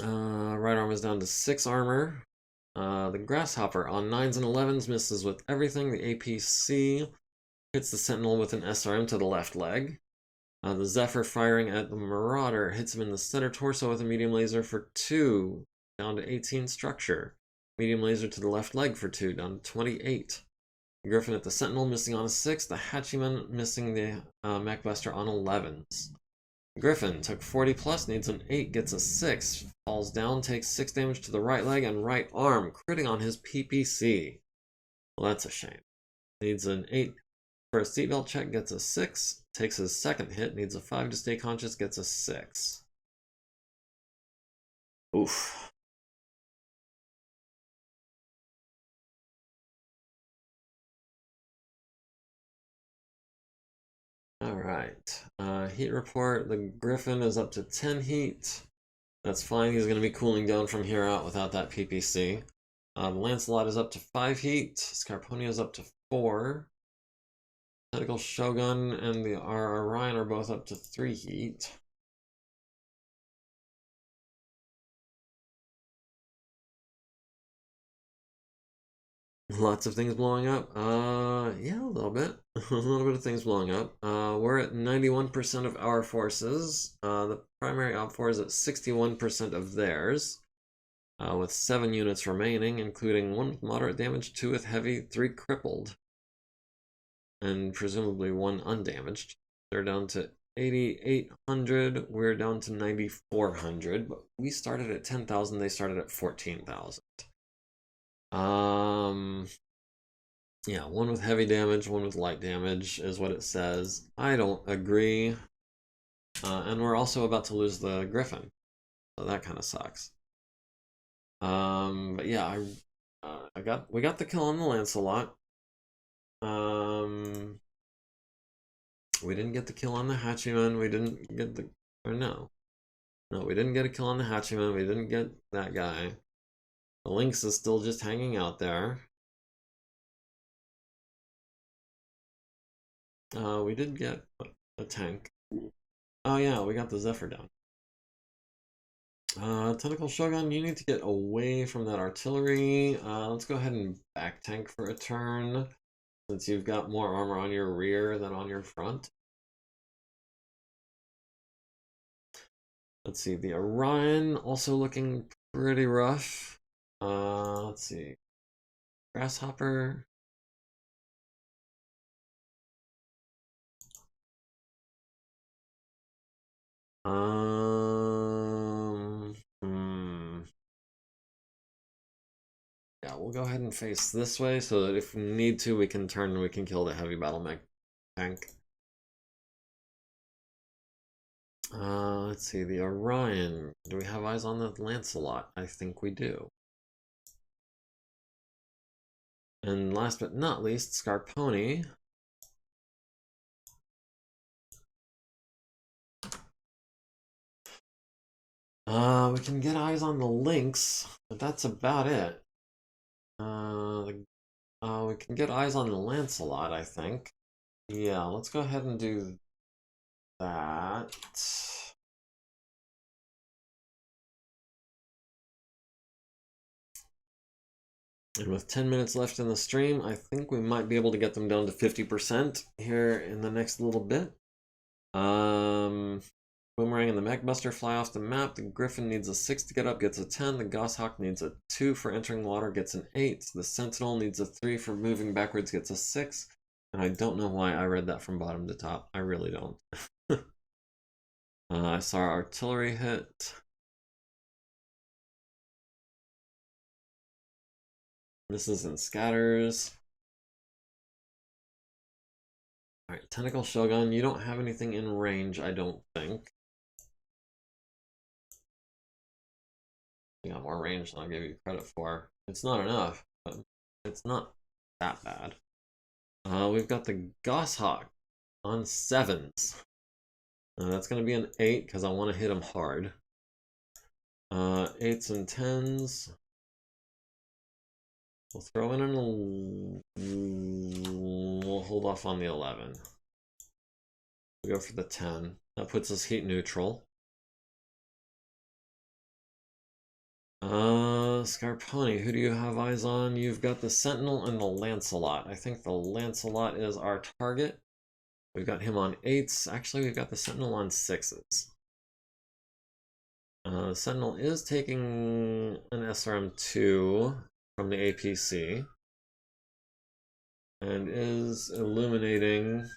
Right arm is down to 6 armor. The Grasshopper on 9s and 11s misses with everything. The APC hits the Sentinel with an SRM to the left leg. The Zephyr firing at the Marauder hits him in the center torso with a medium laser for 2, down to 18 structure. Medium laser to the left leg for 2, down to 28. The Griffin at the Sentinel missing on a 6. The Hachiman missing the Mech Buster on 11s. Griffin took 40 plus, needs an 8, gets a 6, falls down, takes 6 damage to the right leg and right arm, critting on his PPC. Well, that's a shame. Needs an 8 for a seatbelt check, gets a 6, takes his second hit, needs a 5 to stay conscious, gets a 6. Oof. Alright, heat report, the Griffin is up to 10 heat. That's fine, he's going to be cooling down from here out without that PPC. The Lancelot is up to 5 heat, Scarponi is up to 4. Tentacle Shogun and the Orion are both up to 3 heat. Lots of things blowing up. Yeah, a little bit. A little bit of things blowing up. We're at 91% of our forces. The primary op4 is at 61% of theirs, with 7 units remaining, including 1 with moderate damage, 2 with heavy, 3 crippled, and presumably 1 undamaged. They're down to 8,800. We're down to 9,400, but we started at 10,000. They started at 14,000. Yeah, 1 with heavy damage, 1 with light damage is what it says. I don't agree. And we're also about to lose the Griffin, so that kind of sucks. But yeah, we got the kill on the Lancelot. We didn't get the kill on the Hachiman. We didn't get the, or no, we didn't get a kill on the Hachiman. We didn't get that guy. The Lynx is still just hanging out there. We did get a tank. Oh yeah, we got the Zephyr down. Tentacle Shogun, you need to get away from that artillery. Let's go ahead and back tank for a turn, since you've got more armor on your rear than on your front. Let's see, the Orion also looking pretty rough. Let's see. Grasshopper. Yeah, we'll go ahead and face this way so that if we need to, we can turn and we can kill the heavy battle mech tank. Let's see, the Orion. Do we have eyes on the Lancelot? I think we do. And last but not least, Scarponi. We can get eyes on the Lynx, but that's about it. We can get eyes on the Lancelot, I think. Yeah, let's go ahead and do that. And with 10 minutes left in the stream, I think we might be able to get them down to 50% here in the next little bit. Boomerang and the MechBuster fly off the map. The Griffin needs a 6 to get up, gets a 10. The Goshawk needs a 2 for entering water, gets an 8. The Sentinel needs a 3 for moving backwards, gets a 6. And I don't know why I read that from bottom to top. I really don't. I saw our artillery hit. Misses and scatters. Alright, Tentacle Shogun, you don't have anything in range, I don't think. You got more range than I'll give you credit for. It's not enough, but it's not that bad. We've got the Goshawk on 7s. That's going to be an 8 because I want to hit him hard. 8s and 10s. We'll throw in we'll hold off on the 11. We go for the 10. That puts us heat neutral. Scarponi, who do you have eyes on? You've got the Sentinel and the Lancelot. I think the Lancelot is our target. We've got him on 8s. Actually, we've got the Sentinel on 6s. The Sentinel is taking an SRM-2 from the APC and is illuminating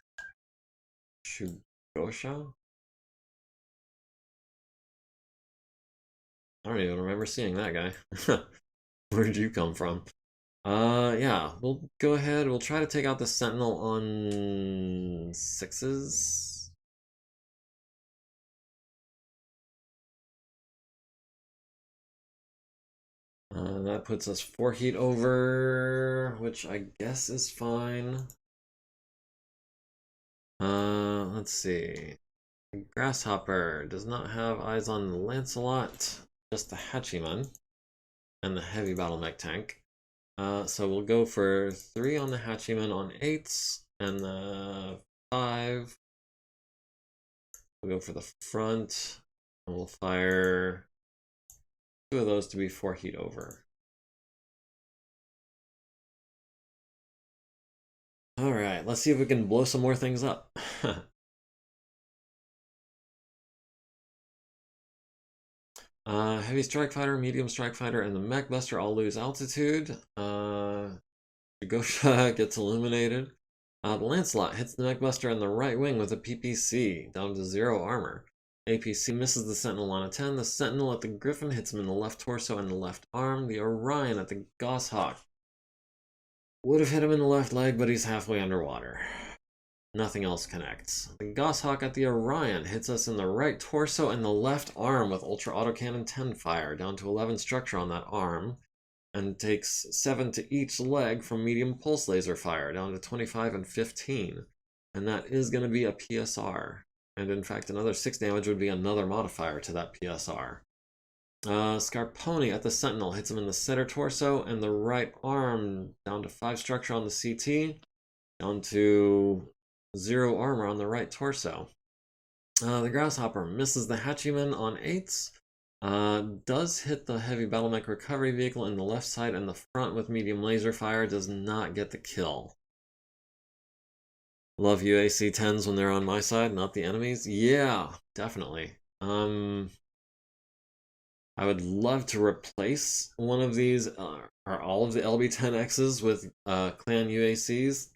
Shugosha? I don't even remember seeing that guy. Where did you come from? Yeah, we'll go ahead. We'll try to take out the Sentinel on 6s. That puts us 4 heat over, which I guess is fine. Let's see. Grasshopper does not have eyes on the Lancelot, just the Hachiman and the heavy battle mech tank. So we'll go for 3 on the Hachiman on 8s and the 5. We'll go for the front and we'll fire 2 of those to be 4 heat over. Alright, let's see if we can blow some more things up. Heavy Strike Fighter, Medium Strike Fighter, and the MechBuster all lose altitude. Gosha gets illuminated. The Lancelot hits the MechBuster in the right wing with a PPC, down to 0 armor. APC misses the Sentinel on a 10. The Sentinel at the Griffin hits him in the left torso and the left arm. The Orion at the Goshawk would have hit him in the left leg, but he's halfway underwater. Nothing else connects. The Goshawk at the Orion hits us in the right torso and the left arm with Ultra Autocannon 10 fire, down to 11 structure on that arm, and takes 7 to each leg from medium pulse laser fire, down to 25 and 15. And that is going to be a PSR. And in fact, another 6 damage would be another modifier to that PSR. Scarponi at the Sentinel hits him in the center torso and the right arm, down to 5 structure on the CT, down to 0 armor on the right torso. The Grasshopper misses the Hachiman on 8s, does hit the heavy battle mech recovery vehicle in the left side and the front with medium laser fire, does not get the kill. Love UAC 10s when they're on my side, not the enemies. Yeah, definitely. I would love to replace one of these, or all of the LB10Xs with clan UACs.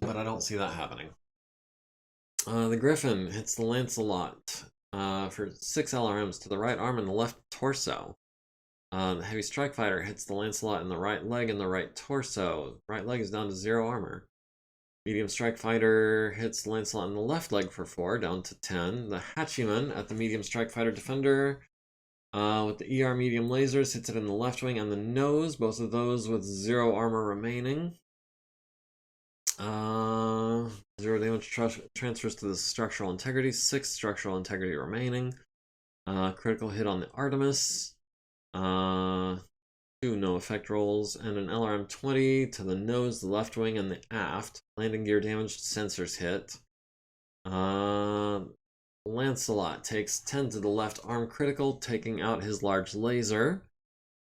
But I don't see that happening. The Griffin hits the Lancelot for 6 LRMs to the right arm and the left torso. The Heavy Strike Fighter hits the Lancelot in the right leg and the right torso. Right leg is down to 0 armor. Medium Strike Fighter hits the Lancelot in the left leg for 4, down to 10. The Hachiman at the Medium Strike Fighter Defender with the ER medium lasers hits it in the left wing and the nose, both of those with 0 armor remaining. 0 damage transfers to the structural integrity, 6 structural integrity remaining. Critical hit on the Artemis. 2 no effect rolls, and an LRM 20 to the nose, the left wing, and the aft. Landing gear damaged, sensors hit. Lancelot takes 10 to the left arm critical, taking out his large laser.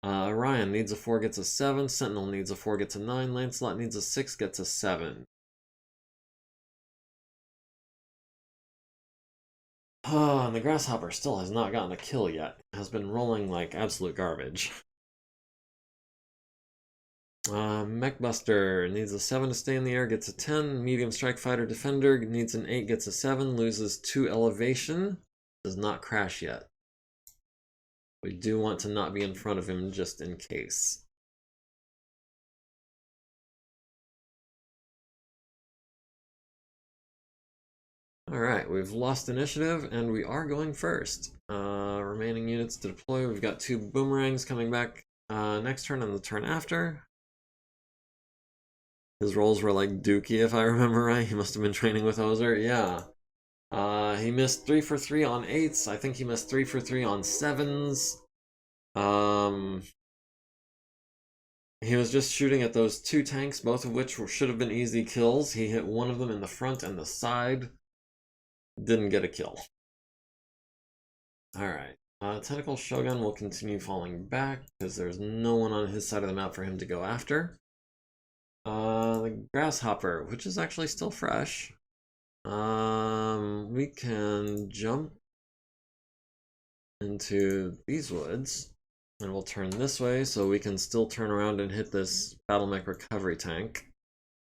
Orion needs a 4, gets a 7. Sentinel needs a 4, gets a 9. Lancelot needs a 6, gets a 7. Oh, and the Grasshopper still has not gotten a kill yet. Has been rolling like absolute garbage. Mechbuster needs a 7 to stay in the air, gets a 10. Medium Strike Fighter Defender needs an 8, gets a 7. Loses 2 elevation. Does not crash yet. We do want to not be in front of him just in case. Alright, we've lost initiative, and we are going first. Remaining units to deploy. We've got 2 boomerangs coming back next turn and the turn after. His rolls were like Dookie, if I remember right. He must have been training with Ozer. Yeah. He missed 3 for 3 on 8s. I think he missed 3 for 3 on 7s. He was just shooting at those 2 tanks, both of which should have been easy kills. He hit one of them in the front and the side. Didn't get a kill. Alright. Tentacle Shogun will continue falling back because there's no one on his side of the map for him to go after. The Grasshopper, which is actually still fresh. We can jump into these woods, and we'll turn this way so we can still turn around and hit this Battle Mech recovery tank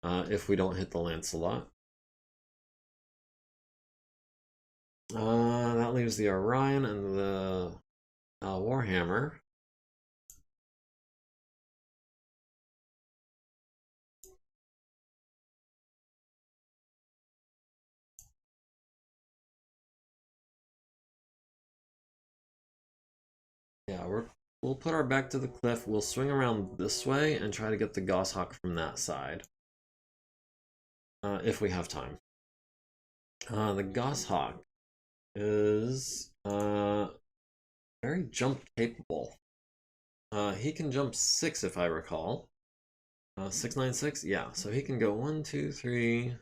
if we don't hit the Lancelot. That leaves the Orion and the Warhammer. Yeah, we'll put our back to the cliff. We'll swing around this way and try to get the Goshawk from that side. If we have time. The Goshawk is very jump capable. He can jump 6 if I recall. 696? Yeah, so he can go 1, 2, 3,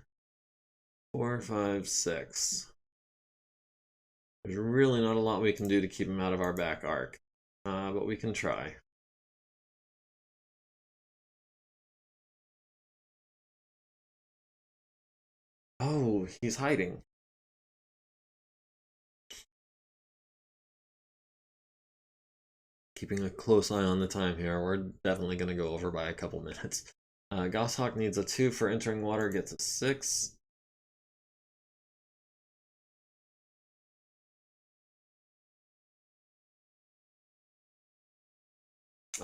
4, 5, 6. There's really not a lot we can do to keep him out of our back arc. But we can try. Oh, he's hiding. Keeping a close eye on the time here. We're definitely going to go over by a couple minutes. Goshawk needs a 2 for entering water, gets a 6.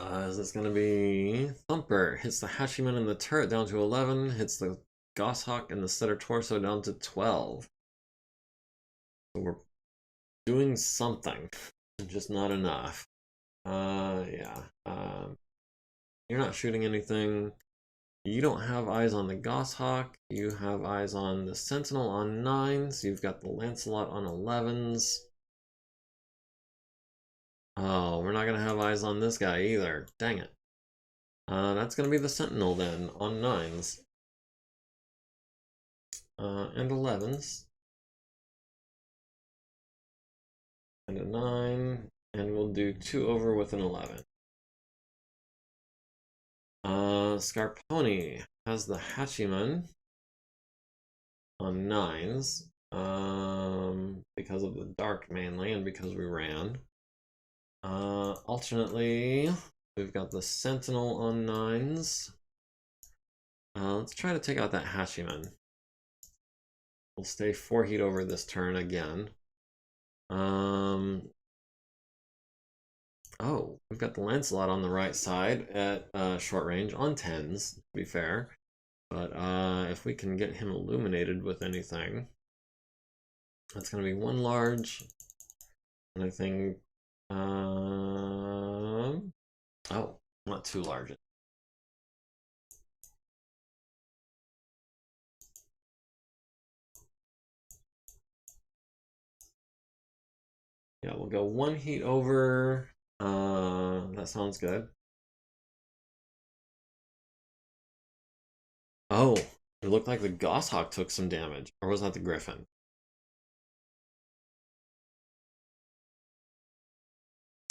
Is this going to be Thumper? Hits the Hachiman and the turret down to 11. Hits the Goshawk and the setter torso down to 12. So we're doing something, just not enough. Yeah. You're not shooting anything. You don't have eyes on the Goshawk. You have eyes on the Sentinel on 9s. You've got the Lancelot on 11s. Oh, we're not going to have eyes on this guy either. Dang it. That's going to be the Sentinel then, on 9s. And 11s. And a 9. And we'll do 2 over with an 11. Scarponi has the Hachiman on 9s. Because of the dark mainly, and because we ran. Alternately, we've got the Sentinel on 9s. Let's try to take out that Hachiman. We'll stay 4 heat over this turn again. Oh, we've got the Lancelot on the right side at short range on 10s, to be fair. But if we can get him illuminated with anything, that's going to be 1 large. And I think... oh, not too large. Yeah, we'll go 1 heat over. That sounds good. Oh, it looked like the Goshawk took some damage. Or was that the Griffin?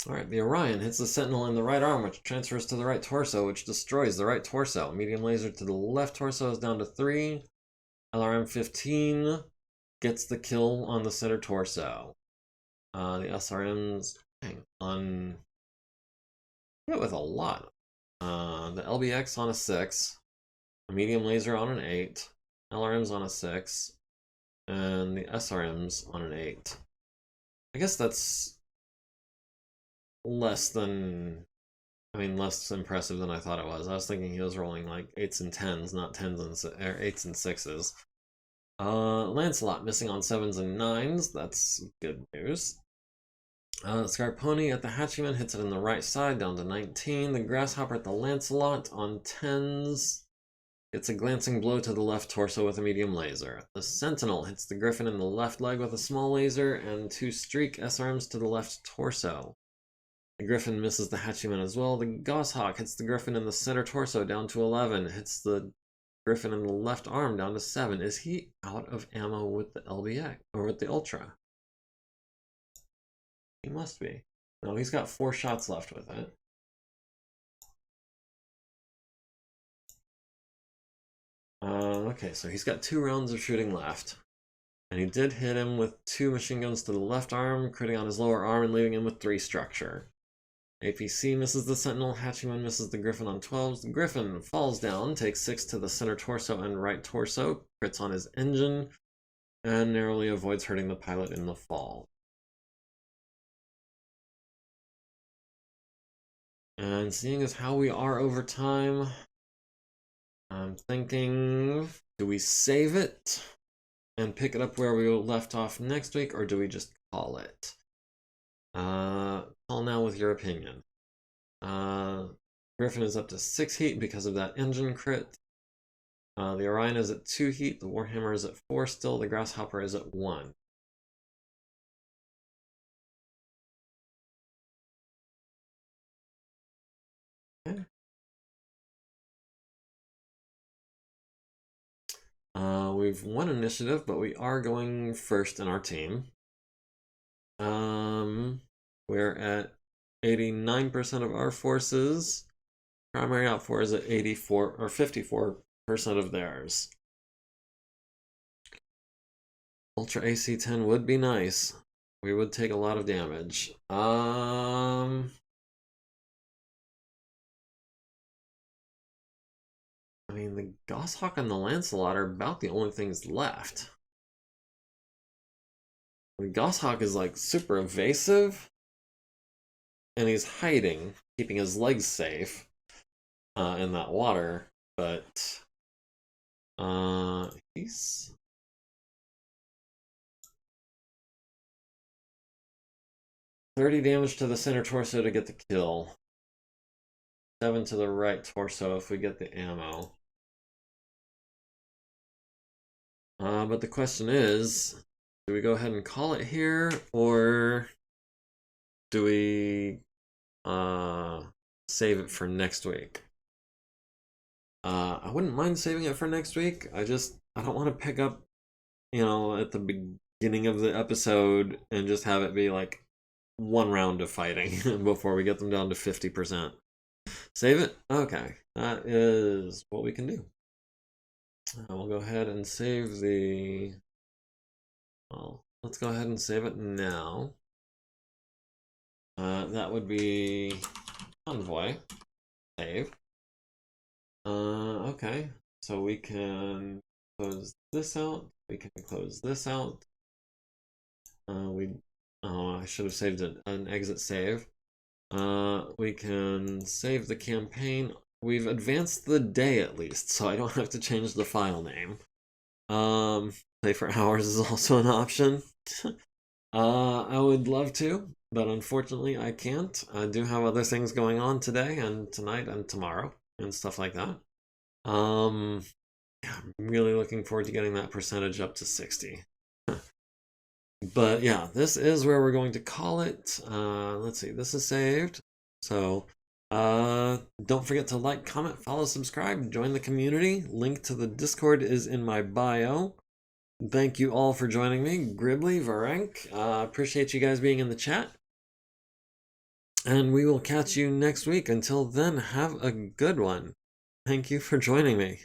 Alright, the Orion hits the Sentinel in the right arm, which transfers to the right torso, which destroys the right torso. Medium laser to the left torso is down to 3. LRM 15 gets the kill on the center torso. The SRM's on hit with a lot. The LBX on a 6, a medium laser on an 8, LRM's on a 6, and the SRM's on an 8. I guess that's less impressive than I thought it was. I was thinking he was rolling like 8s and 10s, not 10s and 8s and 6s. Lancelot missing on 7s and 9s. That's good news. Scarponi at the Hatchiman hits it in the right side, down to 19. The Grasshopper at the Lancelot on 10s. It's a glancing blow to the left torso with a medium laser. The Sentinel hits the Griffin in the left leg with a small laser, and 2 Streak SRMs to the left torso. The Griffin misses the Hatchiman as well. The Goshawk hits the Griffin in the center torso, down to 11. Hits the Griffin in the left arm, down to 7. Is he out of ammo with the LBX, or with the Ultra? He must be. No, he's got 4 shots left with it. Okay, so he's got 2 rounds of shooting left. And he did hit him with 2 machine guns to the left arm, critting on his lower arm and leaving him with 3 structure. APC misses the Sentinel, Hatchiman misses the Griffin on 12s. The Griffin falls down, takes 6 to the center torso and right torso, crits on his engine, and narrowly avoids hurting the pilot in the fall. And seeing as how we are over time, I'm thinking, do we save it and pick it up where we left off next week, or do we just call it? Call now with your opinion. Griffin is up to 6 heat because of that engine crit. The Orion is at 2 heat. The Warhammer is at 4 still. The Grasshopper is at 1. Okay. We've won initiative, but we are going first in our team. We're at 89% of our forces. Primary outfor is at 84 or 54% of theirs. Ultra AC-10 would be nice. We would take a lot of damage. I mean, the Goshawk and the Lancelot are about the only things left. The Goshawk is like super evasive, and he's hiding, keeping his legs safe in that water, but he's... $30 damage to the center torso to get the kill. 7 to the right torso if we get the ammo. But the question is, do we go ahead and call it here, or do we save it for next week? I wouldn't mind saving it for next week. I don't want to pick up, at the beginning of the episode and just have it be like 1 round of fighting before we get them down to 50%. Save it? Okay, that is what we can do. We'll go ahead and save the... Well, let's go ahead and save it now. That would be convoy. Save. Okay, so we can close this out. We can close this out. I should have saved an exit save. We can save the campaign. We've advanced the day at least, so I don't have to change the file name. Play for hours is also an option. I would love to, but unfortunately I can't. I do have other things going on today and tonight and tomorrow and stuff like that. Yeah, I'm really looking forward to getting that percentage up to 60. But yeah, this is where we're going to call it. Let's see, this is saved. So don't forget to like, comment, follow, subscribe, join the community. Link to the Discord is in my bio. Thank you all for joining me. Gribbly, Varenk, appreciate you guys being in the chat. And we will catch you next week. Until then, have a good one. Thank you for joining me.